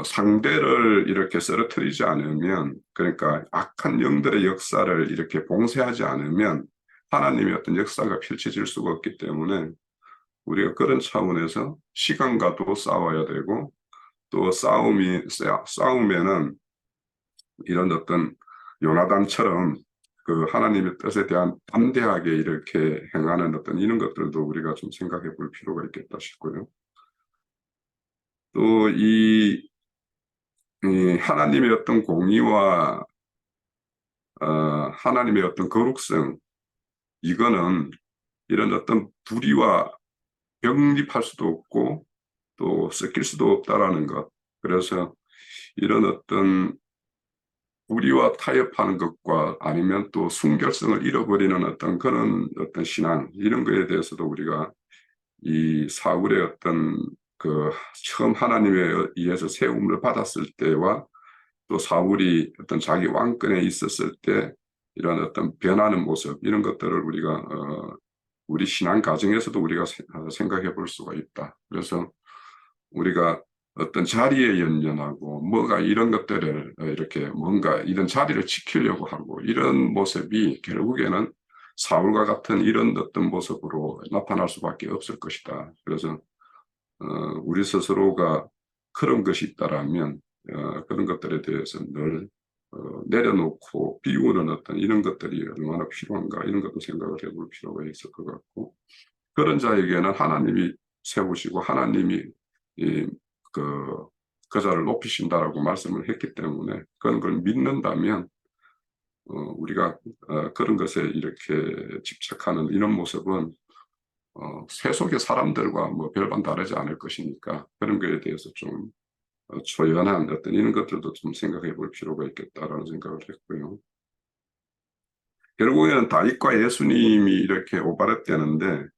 상대를 이렇게 쓰러뜨리지 않으면, 그러니까 악한 영들의 역사를 이렇게 봉쇄하지 않으면 하나님의 어떤 역사가 펼쳐질 수가 없기 때문에 우리가 그런 차원에서 시간과도 싸워야 되고, 또 싸우면은 이런 어떤 요나단처럼 그 하나님의 뜻에 대한 담대하게 이렇게 행하는 어떤 이런 것들도 우리가 좀 생각해 볼 필요가 있겠다 싶고요. 또 이 하나님의 어떤 공의와 하나님의 어떤 거룩성, 이거는 이런 어떤 불의와 병립할 수도 없고 또 섞일 수도 없다라는 것. 그래서 이런 어떤 불의와 타협하는 것과 아니면 또 순결성을 잃어버리는 어떤 그런 어떤 신앙, 이런 거에 대해서도 우리가 이 사울의 어떤 그 처음 하나님에 의해서 세움을 받았을 때와 또 사울이 어떤 자기 왕권에 있었을 때 이런 어떤 변하는 모습, 이런 것들을 우리가 우리 신앙 과정에서도 우리가 생각해 볼 수가 있다. 그래서 우리가 어떤 자리에 연연하고 뭐가 이런 것들을 이렇게 뭔가 이런 자리를 지키려고 하고 이런 모습이 결국에는 사울과 같은 이런 어떤 모습으로 나타날 수밖에 없을 것이다. 그래서 우리 스스로가 그런 것이 있다라면 그런 것들에 대해서 늘 내려놓고 비우는 어떤 이런 것들이 얼마나 필요한가 이런 것도 생각을 해볼 필요가 있을 것 같고 그런 자에게는 하나님이 세우시고 하나님이 그 자를 높이신다라고 말씀을 했기 때문에 그런 걸 믿는다면 우리가 그런 것에 이렇게 집착하는 이런 모습은 세속의 사람들과 뭐 별반 다르지 않을 것이니까 그런 거에 대해서 좀 초연한 어떤 이런 것들도 좀 생각해 볼 필요가 있겠다라는 생각을 했고요. 결국에는 다윗과 예수님이 이렇게 오바랩되는데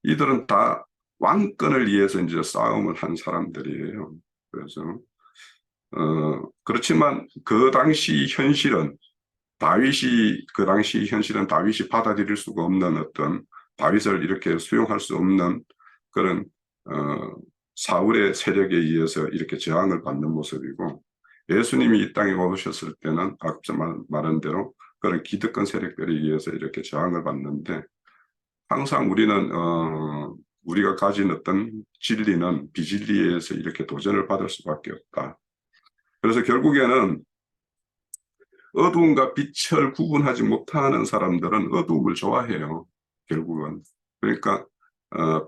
이들은 다 왕권을 위해서 이제 싸움을 한 사람들이에요. 그래서 그렇지만 그 당시 현실은 다윗이 받아들일 수가 없는 어떤 다윗을 이렇게 수용할 수 없는 그런 사울의 세력에 의해서 이렇게 저항을 받는 모습이고 예수님이 이 땅에 오셨을 때는 앞서 말한 대로 그런 기득권 세력들에 의해서 이렇게 저항을 받는데 항상 우리는 우리가 가진 어떤 진리는 비진리에 의해서 이렇게 도전을 받을 수밖에 없다. 그래서 결국에는 어두움과 빛을 구분하지 못하는 사람들은 어두움을 좋아해요. 결국은. 그러니까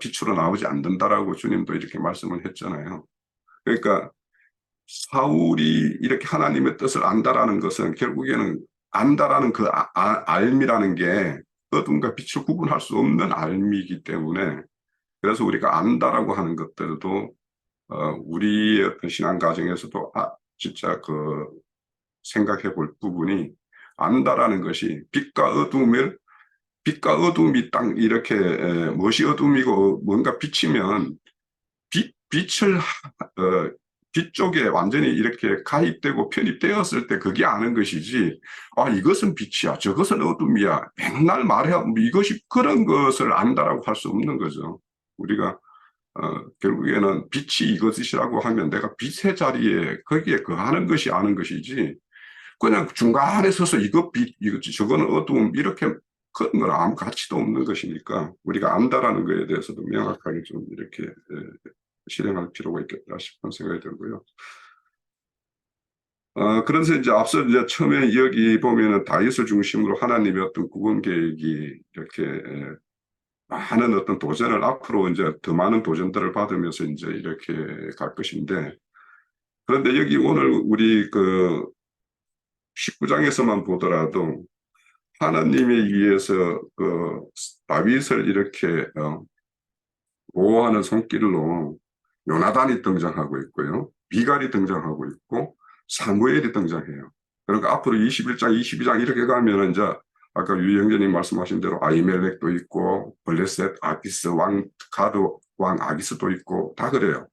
빛으로 나오지 않는다라고 주님도 이렇게 말씀을 했잖아요. 그러니까 사울이 이렇게 하나님의 뜻을 안다라는 것은 결국에는 안다라는 그 알미라는 게 어둠과 빛을 구분할 수 없는 알미이기 때문에 그래서 우리가 안다라고 하는 것들도 우리의 어떤 신앙 과정에서도 진짜 그 생각해 볼 부분이 안다라는 것이 빛과 어둠이 딱 이렇게 무엇이 어둠이고 뭔가 비치면 빛을 빛 쪽에 완전히 이렇게 가입되고 편입되었을 때 그게 아는 것이지 이것은 빛이야 저것은 어둠이야 맨날 말해야 이것이 그런 것을 안다라고 할 수 없는 거죠. 우리가 결국에는 빛이 이것이라고 하면 내가 빛의 자리에 거기에 거하는 것이 아는 것이지 그냥 중간에 서서 이거 저거는 어두움 이렇게 그런 건 아무 가치도 없는 것이니까 우리가 안다라는 것에 대해서도 명확하게 좀 이렇게 실행할 필요가 있겠다 싶은 생각이 들고요. 그래서 이제 앞서 이제 처음에 여기 보면은 다윗을 중심으로 하나님의 어떤 구원 계획이 이렇게 많은 어떤 도전을 앞으로 이제 더 많은 도전들을 받으면서 이제 이렇게 갈 것인데 그런데 여기 오늘 우리 그 19장에서만 보더라도 하나님에 의해서 그 다윗을 이렇게 보호하는 손길로 요나단이 등장하고 있고요. 미갈이 등장하고 있고 사무엘이 등장해요. 그러니까 앞으로 21장, 22장 이렇게 가면은 이제 아까 유 형제님 말씀하신 대로 아히멜렉도 있고 블레셋, 아기스 왕, 가드 왕 아기스도 있고 다 그래요.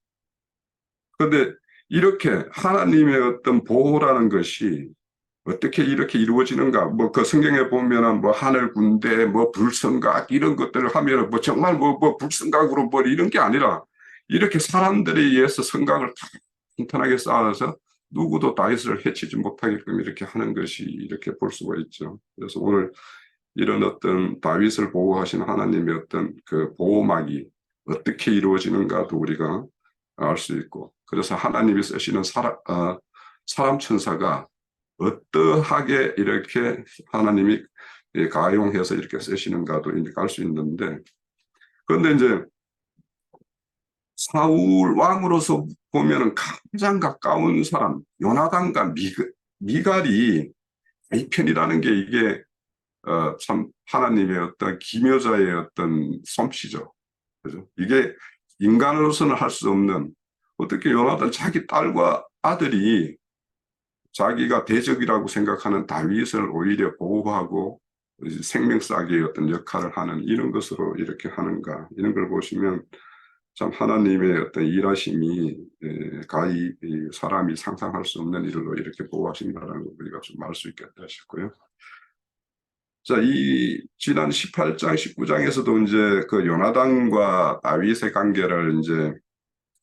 그런데 이렇게 하나님의 어떤 보호라는 것이 어떻게 이렇게 이루어지는가? 뭐 그 성경에 보면은 뭐 하늘 군대, 뭐 불성각 이런 것들을 하면은 뭐 정말 뭐 불성각으로 뭐 이런 게 아니라 이렇게 사람들에 의해서 성각을 탄탄하게 쌓아서 누구도 다윗을 해치지 못하게끔 이렇게 하는 것이 이렇게 볼 수가 있죠. 그래서 오늘 이런 어떤 다윗을 보호하시는 하나님의 어떤 그 보호막이 어떻게 이루어지는가도 우리가 알 수 있고 그래서 하나님이 쓰시는 사람 천사가 어떠하게 이렇게 하나님이 가용해서 이렇게 쓰시는가도 이제 알 수 있는데 그런데 이제 사울 왕으로서 보면은 가장 가까운 사람 요나단과 미갈이 이 편이라는 게 이게 참 하나님의 어떤 기묘자의 어떤 솜씨죠. 그죠? 이게 인간으로서는 할 수 없는 어떻게 요나단 자기 딸과 아들이 자기가 대적이라고 생각하는 다윗을 오히려 보호하고 생명싸기의 어떤 역할을 하는 이런 것으로 이렇게 하는가 이런 걸 보시면 참 하나님의 어떤 일하심이 가히 사람이 상상할 수 없는 일로 이렇게 보호하신다는 걸 우리가 좀 알 수 있겠다 싶고요. 자, 이 지난 18장, 19장에서도 이제 그 요나단과 다윗의 관계를 이제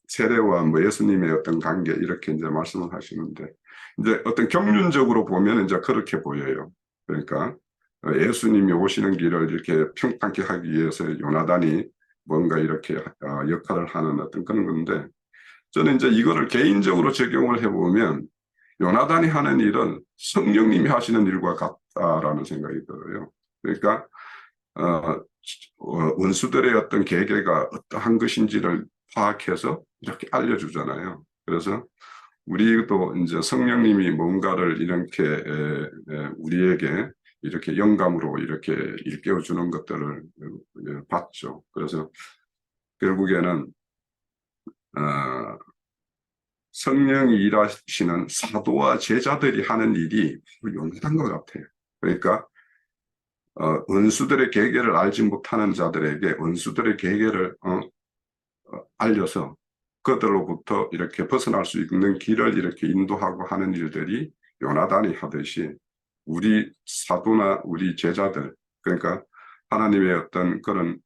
세례와 뭐 예수님의 어떤 관계 이렇게 이제 말씀을 하시는데 이제 어떤 경륜적으로 보면 이제 그렇게 보여요. 그러니까 예수님이 오시는 길을 이렇게 평탄케 하기 위해서 요나단이 뭔가 이렇게 역할을 하는 어떤 그런 건데 저는 이제 이거를 개인적으로 적용을 해보면 요나단이 하는 일은 성령님이 하시는 일과 같다라는 생각이 들어요. 그러니까 원수들의 어떤 계계가 어떠한 것인지를 파악해서 이렇게 알려주잖아요. 그래서 우리도 이제 성령님이 뭔가를 이렇게 우리에게 이렇게 영감으로 이렇게 일깨워 주는 것들을 봤죠. 그래서 결국에는 성령이 일하시는 사도와 제자들이 하는 일이 용감한 것 같아요. 그러니까 원수들의 계계를 알지 못하는 자들에게 원수들의 계계를 알려서 그들로부터 이렇게 벗어날 수 있는 길을 이렇게 인도하고 하는 일들이 요나단이 하듯이 우리 사도나 우리 제자들, 그러니까 하나님의 어떤 그런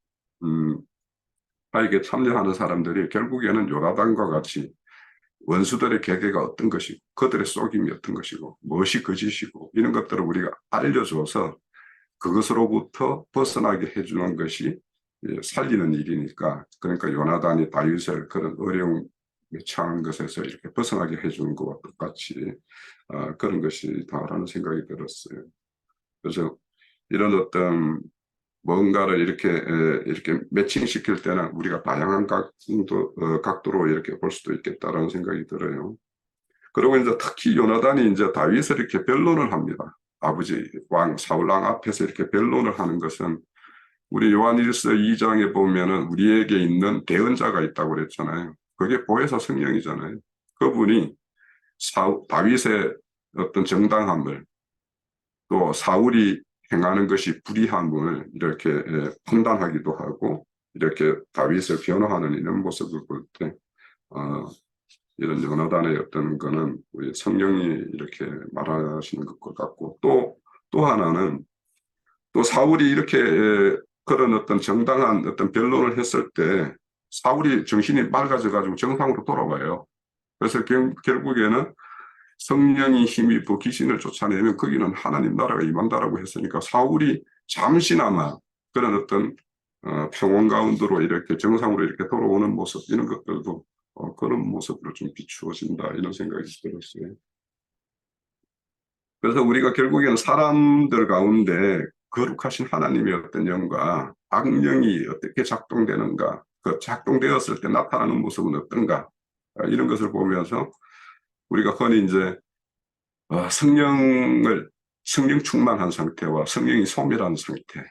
나에게 참여하는 사람들이 결국에는 요나단과 같이 원수들의 계계가 어떤 것이고 그들의 속임이 어떤 것이고 무엇이 거짓이고 이런 것들을 우리가 알려줘서 그것으로부터 벗어나게 해주는 것이 살리는 일이니까, 그러니까 요나단이 다윗을 그런 어려운 처한 것에서 이렇게 벗어나게 해주는 것과 똑같이 그런 것이다라는 생각이 들었어요. 그래서 이런 어떤 뭔가를 이렇게 매칭시킬 때는 우리가 다양한 각도로 이렇게 볼 수도 있겠다라는 생각이 들어요. 그리고 이제 특히 요나단이 이제 다윗을 이렇게 변론을 합니다. 아버지 왕 사울 왕 앞에서 이렇게 변론을 하는 것은 우리 요한일서 2장에 보면은 우리에게 있는 대언자가 있다고 그랬잖아요. 그게 보혜사 성령이잖아요. 그분이 다윗의 어떤 정당함을 또 사울이 행하는 것이 불의함을 이렇게 판단하기도 하고 이렇게 다윗을 변호하는 이런 모습을 볼 때 이런 요나단의 어떤 거는 우리 성령이 이렇게 말하시는 것과 같고 또 하나는 또 사울이 이렇게 그런 어떤 정당한 어떤 변론을 했을 때 사울이 정신이 맑아져 가지고 정상으로 돌아와요. 그래서 결국에는 성령이 힘입어 귀신을 쫓아내면 거기는 하나님 나라가 임한다라고 했으니까 사울이 잠시나마 그런 어떤 평온 가운데로 이렇게 정상으로 이렇게 돌아오는 모습 이런 것들도 그런 모습으로 좀 비추어진다 이런 생각이 들었어요. 그래서 우리가 결국에는 사람들 가운데 거룩하신 하나님의 어떤 영과 악령이 어떻게 작동되는가, 그 작동되었을 때 나타나는 모습은 어떤가 이런 것을 보면서 우리가 흔히 이제 성령 충만한 상태와 성령이 소멸한 상태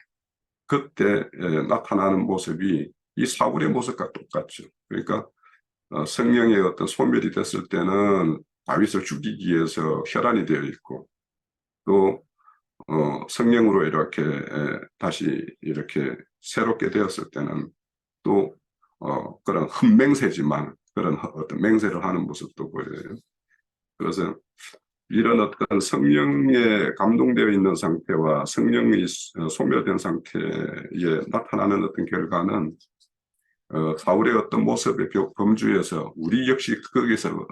그때 나타나는 모습이 이 사울의 모습과 똑같죠. 그러니까 성령의 어떤 소멸이 됐을 때는 다윗을 죽이기 위해서 혈안이 되어 있고 또 성령으로 이렇게 다시 이렇게 새롭게 되었을 때는 또 그런 흠맹세지만 그런 어떤 맹세를 하는 모습도 보여요. 그래서 이런 어떤 성령에 감동되어 있는 상태와 성령이 소멸된 상태에 나타나는 어떤 결과는 사울의 어떤 모습의 범주에서 우리 역시 거기서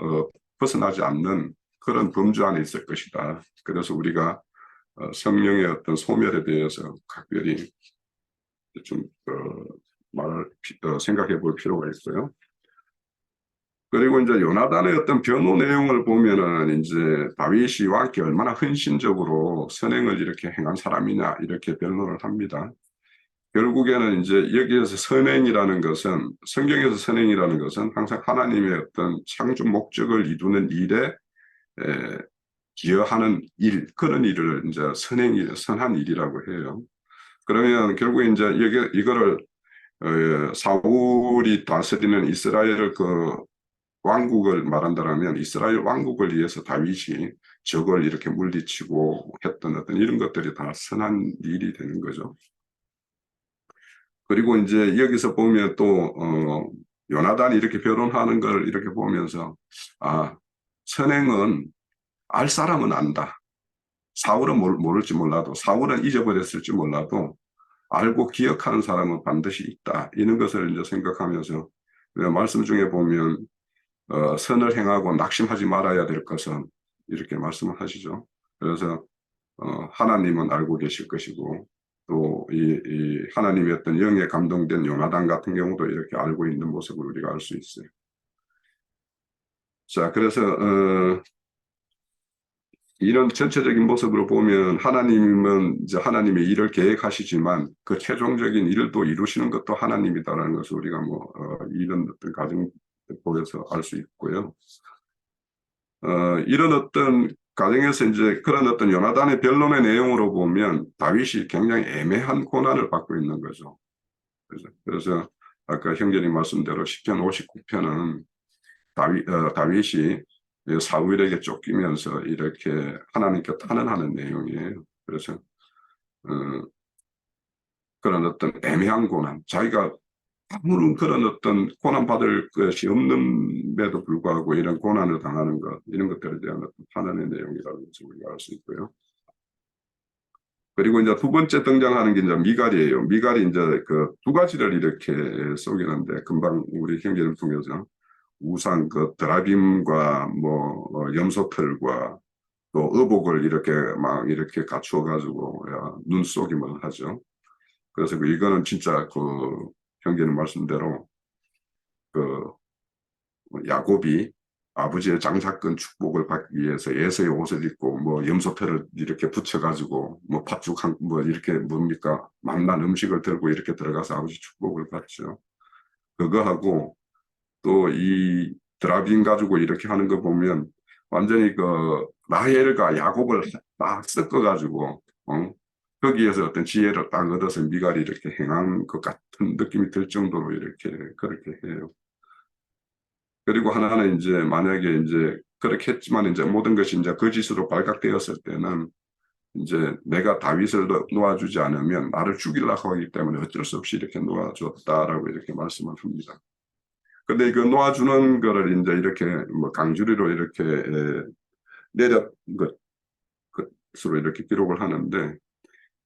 벗어나지 않는 그런 범주 안에 있을 것이다. 그래서 우리가 성령의 어떤 소멸에 대해서 각별히 좀 생각해 볼 필요가 있어요. 그리고 이제 요나단의 어떤 변호 내용을 보면은 이제 다윗이 왕께 얼마나 헌신적으로 선행을 이렇게 행한 사람이냐 이렇게 변론을 합니다. 결국에는 이제 여기에서 선행이라는 것은 성경에서 선행이라는 것은 항상 하나님의 어떤 창조 목적을 이루는 일에 기여하는 일 그런 일을 이제 선한 일이라고 해요. 그러면 결국 이제 이거를 사울이 다스리는 이스라엘을 그 왕국을 말한다면 이스라엘 왕국을 위해서 다윗이 적을 이렇게 물리치고 했던 어떤 이런 것들이 다 선한 일이 되는 거죠. 그리고 이제 여기서 보면 또 요나단이 이렇게 변론하는 걸 이렇게 보면서 선행은 알 사람은 안다. 사울은 모를지 몰라도 사울은 잊어버렸을지 몰라도 알고 기억하는 사람은 반드시 있다. 이런 것을 이제 생각하면서 말씀 중에 보면 선을 행하고 낙심하지 말아야 될 것은 이렇게 말씀을 하시죠. 그래서 하나님은 알고 계실 것이고 또 이 하나님의 어떤 영에 감동된 요나단 같은 경우도 이렇게 알고 있는 모습을 우리가 알 수 있어요. 자, 그래서 이런 전체적인 모습으로 보면 하나님은 이제 하나님의 일을 계획하시지만 그 최종적인 일을 또 이루시는 것도 하나님이다라는 것을 우리가 이런 어떤 과정 보여서 알 수 있고요. 이런 어떤 가정에서 이제 그런 어떤 요나단의 변론의 내용으로 보면 다윗이 굉장히 애매한 고난을 받고 있는 거죠. 그래서 아까 형제님 말씀대로 시편 59편은 다윗이 사울에게 쫓기면서 이렇게 하나님께 탄원하는 내용이에요. 그래서 그런 어떤 애매한 고난, 자기가 아무런 그런 어떤 고난 받을 것이 없는데도 불구하고 이런 고난을 당하는 것, 이런 것들에 대한 어떤 탄원의 내용이라는 것을 우리가 알 수 있고요. 그리고 이제 두 번째 등장하는 게 이제 미갈이에요. 미갈이 이제 그 두 가지를 이렇게 속이는데 금방 우리 형제를 통해서 우상 그 드라빔과 염소털과 또 의복을 이렇게 막 이렇게 갖추어 가지고 눈속임을 하죠. 그래서 이거는 진짜 그 형제님 말씀대로 그 야곱이 아버지의 장사건 축복을 받기 위해서 에서의 옷을 입고 염소털을 이렇게 붙여가지고 팥죽 이렇게 뭡니까 맛난 음식을 들고 이렇게 들어가서 아버지 축복을 받죠. 그거하고 또 이 드라빔 가지고 이렇게 하는 거 보면 완전히 그 라헬과 야곱을 딱 섞어가지고 거기에서 어떤 지혜를 딱 얻어서 미갈이 이렇게 행한 것 같은 느낌이 들 정도로 이렇게 그렇게 해요. 그리고 하나는 이제 만약에 이제 그렇게 했지만 이제 모든 것이 이제 거짓으로 발각되었을 때는 이제 내가 다윗을 놓아주지 않으면 나를 죽이려고 하기 때문에 어쩔 수 없이 이렇게 놓아줬다라고 이렇게 말씀을 합니다. 근데 그 놓아주는 거를 이제 이렇게 강주리로 이렇게 내렸 것으로 이렇게 기록을 하는데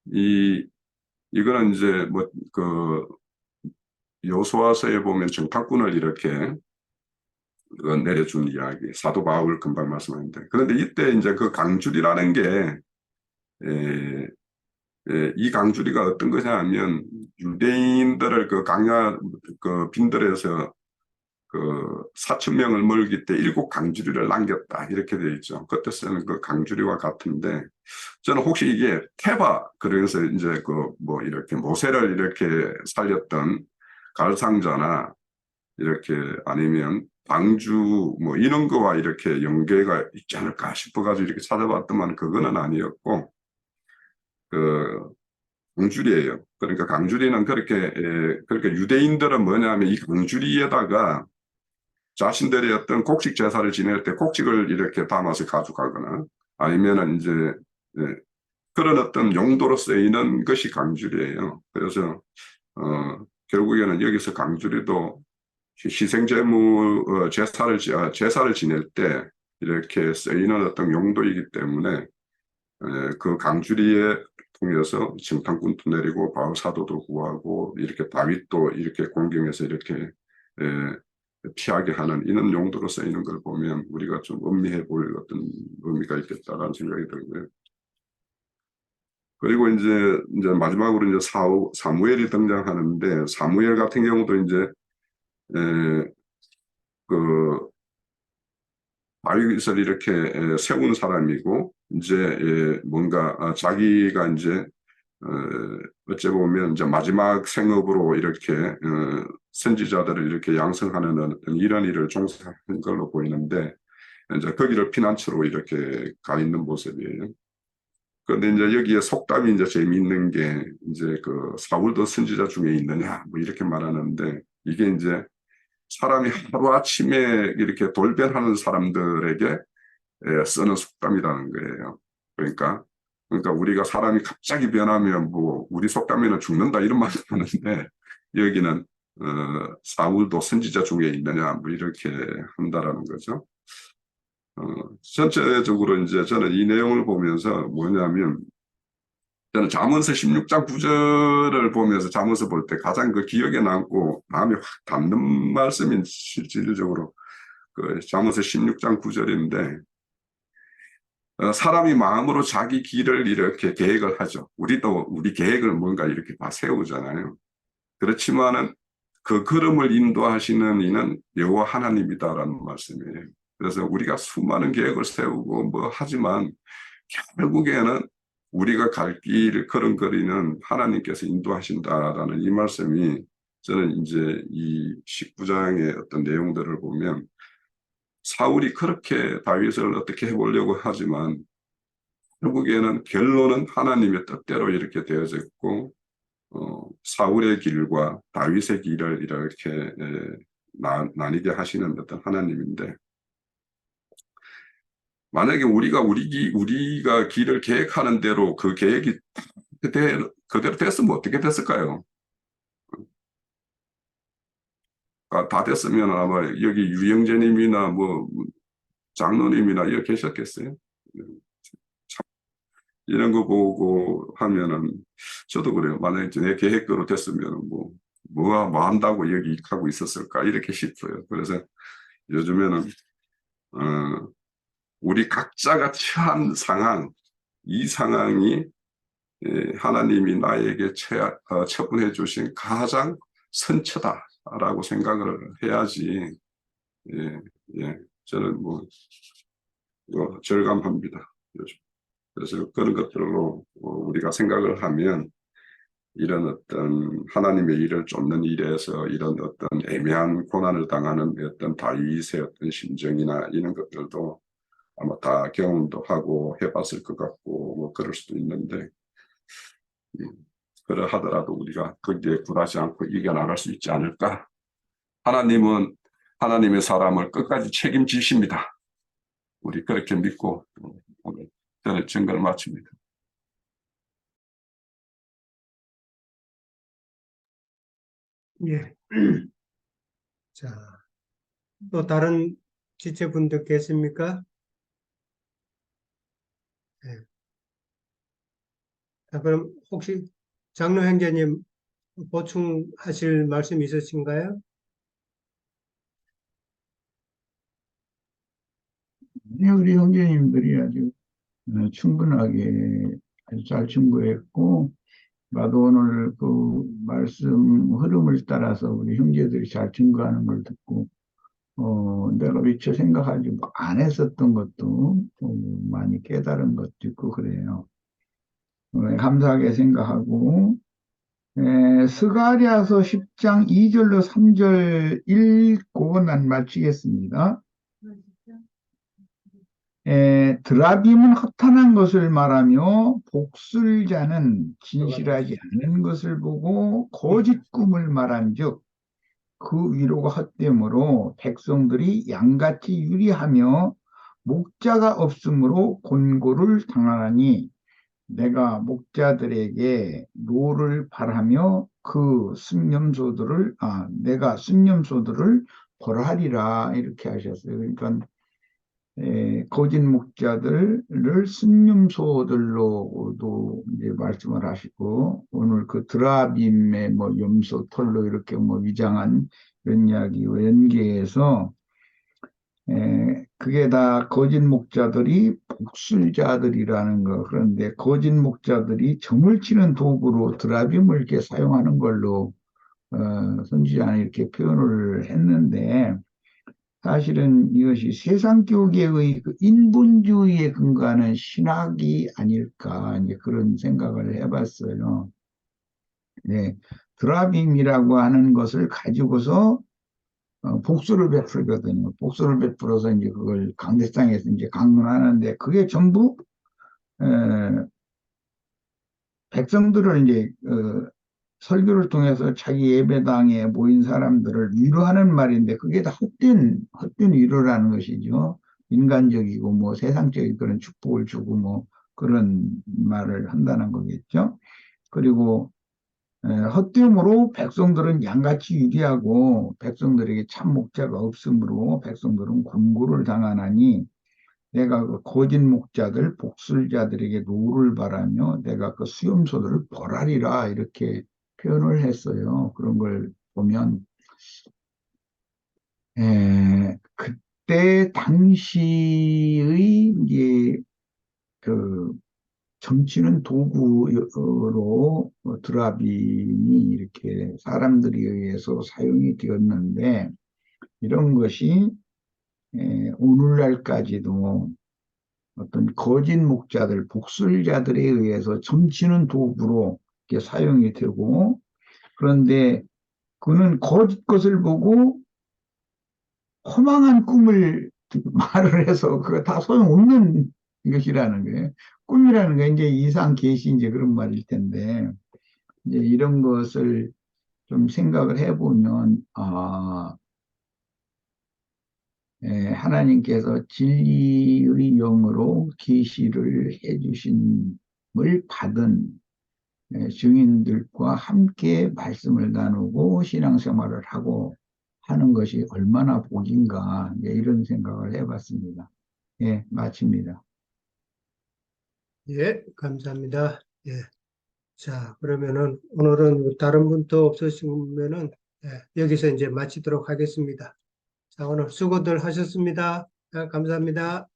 이거는 이제 그 여호수아서에 보면 정탐꾼을 이렇게 내려준 이야기, 사도 바울 금방 말씀하는데 그런데 이때 이제 그 강줄이라는 게 이 강줄이가 어떤 거냐 하면 유대인들을 그 강야 그 빈들에서 그 4,000명을 몰기 때 7강주리를 남겼다 이렇게 되어 있죠. 그때 쓰는 그 강주리와 같은데 저는 혹시 이게 테바 그래서 이제 이렇게 모세를 이렇게 살렸던 갈상자나 이렇게 아니면 방주 이런 거와 이렇게 연계가 있지 않을까 싶어가지고 이렇게 찾아봤더만 그거는 아니었고 그 강주리예요. 그러니까 강주리는 그렇게 유대인들은 뭐냐면 이 강주리에다가 자신들이 어떤 곡식 제사를 지낼 때 곡식을 이렇게 담아서 가져가거나 아니면은 이제 그런 어떤 용도로 쓰이는 것이 강주리예요. 그래서 결국에는 여기서 강주리도 희생제물 제사를 지낼 때 이렇게 쓰이는 어떤 용도이기 때문에 그 강주리에 통해서 정탐꾼도 내리고 바울 사도도 구하고 이렇게 다윗도 이렇게 공경해서 이렇게 피하게 하는 이런 용도로 쓰이는 걸 보면 우리가 좀 음미해 볼 어떤 의미가 있겠다라는 생각이 들고요. 그리고 이제 마지막으로 이제 사무엘이 등장하는데 사무엘 같은 경우도 이제 그 다윗을 이렇게 세운 사람이고 이제 뭔가 자기가 이제 어째 보면 이제 마지막 생업으로 이렇게 선지자들을 이렇게 양성하는 어떤 이런 일을 종사한 걸로 보이는데 이제 거기를 피난처로 이렇게 가 있는 모습이에요. 그런데 이제 여기에 속담이 이제 재미있는 게 이제 그 사울도 선지자 중에 있느냐 이렇게 말하는데 이게 이제 사람이 하루아침에 이렇게 돌변하는 사람들에게 쓰는 속담이라는 거예요. 그러니까 우리가 사람이 갑자기 변하면 우리 속담에는 죽는다 이런 말을 하는데 여기는 사울도 선지자 중에 있느냐 이렇게 한다라는 거죠. 전체적으로 이제 저는 이 내용을 보면서 뭐냐면 저는 잠언서 16장 9절을 보면서 잠언서 볼 때 가장 그 기억에 남고 마음이 확 닿는 말씀인 실질적으로 그 잠언서 16장 9절인데 사람이 마음으로 자기 길을 이렇게 계획을 하죠. 우리도 우리 계획을 뭔가 이렇게 다 세우잖아요. 그렇지만은 그 걸음을 인도하시는 이는 여호와 하나님이다라는 말씀이에요. 그래서 우리가 수많은 계획을 세우고 뭐 하지만 결국에는 우리가 갈 길을 걸음걸이는 하나님께서 인도하신다라는 이 말씀이 저는 이제 이 19장의 어떤 내용들을 보면 사울이 그렇게 다윗을 어떻게 해보려고 하지만 결국에는 결론은 하나님의 뜻대로 이렇게 되어졌고 사울의 길과 다윗의 길을 이렇게 나뉘게 하시는 어떤 하나님인데 만약에 우리가 길을 계획하는 대로 그 계획이 그대로 됐으면 어떻게 됐을까요? 다 됐으면 아마 여기 유영재님이나 뭐 장로님이나 여기 계셨겠어요? 이런 거 보고 하면은 저도 그래요. 만약에 내 계획대로 됐으면 뭐 한다고 여기 하고 있었을까 이렇게 싶어요. 그래서 요즘에는 우리 각자가 처한 상황, 이 상황이 하나님이 나에게 처분해 주신 가장 선처다라고 생각을 해야지. 저는 절감합니다. 요즘. 그래서 그런 것들로 우리가 생각을 하면 이런 어떤 하나님의 일을 쫓는 일에서 이런 어떤 애매한 고난을 당하는 어떤 다윗의 어떤 심정이나 이런 것들도 아마 다 경험도 하고 해봤을 것 같고 뭐 그럴 수도 있는데 그러하더라도 우리가 거기에 굴하지 않고 이겨나갈 수 있지 않을까? 하나님은 하나님의 사람을 끝까지 책임지십니다. 우리 그렇게 믿고 오늘 저는 증거를 마칩니다. 예. 자, 또 다른 지체분들 계십니까? 예. 자, 그럼 혹시 장로 형제님 보충하실 말씀 있으신가요? 우리 형제님들이 아주 충분하게 아주 잘 충고했고, 나도 오늘 그 말씀 흐름을 따라서 우리 형제들이 잘 증거하는 걸 듣고, 내가 미처 생각하지 안 했었던 것도 많이 깨달은 것도 있고 그래요. 감사하게 생각하고, 스가랴서 10장 2절로 3절 읽고 난 마치겠습니다. 드라빔은 허탄한 것을 말하며 복술자는 진실하지 않은 것을 보고 거짓 꿈을 말한즉 그 위로가 헛되므로 백성들이 양같이 유리하며 목자가 없으므로 곤고를 당하나니 내가 목자들에게 노를 발하며 내가 순념소들을 벌하리라 이렇게 하셨어요. 그러니까 거짓 목자들을 순념소들로도 이제 말씀을 하시고 오늘 그 드라빔의 뭐 염소 털로 이렇게 뭐 위장한 이런 이야기와 연계해서 그게 다 거짓 목자들이 복술자들이라는 거. 그런데 거짓 목자들이 점을 치는 도구로 드라빔을 이렇게 사용하는 걸로 선지자는 이렇게 표현을 했는데 사실은 이것이 세상 교계의 그 인본주의에 근거하는 신학이 아닐까 이제 그런 생각을 해봤어요. 네, 드라빔이라고 하는 것을 가지고서 복수를 베풀거든요. 복수를 베풀어서 이제 그걸 강대상에서 이제 강론하는데 그게 전부 백성들을 이제 설교를 통해서 자기 예배당에 모인 사람들을 위로하는 말인데 그게 다 헛된 위로라는 것이죠. 인간적이고 뭐 세상적인 그런 축복을 주고 뭐 그런 말을 한다는 거겠죠. 그리고 헛됨으로 백성들은 양같이 유리하고 백성들에게 참 목자가 없으므로 백성들은 곤고를 당하나니 내가 그 거짓 목자들, 복술자들에게 노를 바라며 내가 그 수염소들을 벌하리라 이렇게 표현을 했어요. 그런 걸 보면 그때 당시의 이제 그 정치는 도구로 드라빔이 이렇게 사람들에 의해서 사용이 되었는데 이런 것이 오늘날까지도 어떤 거짓 목자들, 복술자들에 의해서 점치는 도구로 이렇게 사용이 되고 그런데 그는 거짓 것을 보고 허망한 꿈을 말을 해서 그거 다 소용없는 것이라는 거예요. 꿈이라는 게 이제 이상 계시 이제 그런 말일 텐데 이제 이런 것을 좀 생각을 해보면 하나님께서 진리의 영으로 계시를 해주심을 받은 증인들과 함께 말씀을 나누고 신앙생활을 하고 하는 것이 얼마나 복인가 이런 생각을 해봤습니다. 예, 마칩니다. 예, 감사합니다. 예. 자, 그러면은 오늘은 다른 분도 없으시면은 여기서 이제 마치도록 하겠습니다. 자, 오늘 수고들 하셨습니다. 감사합니다.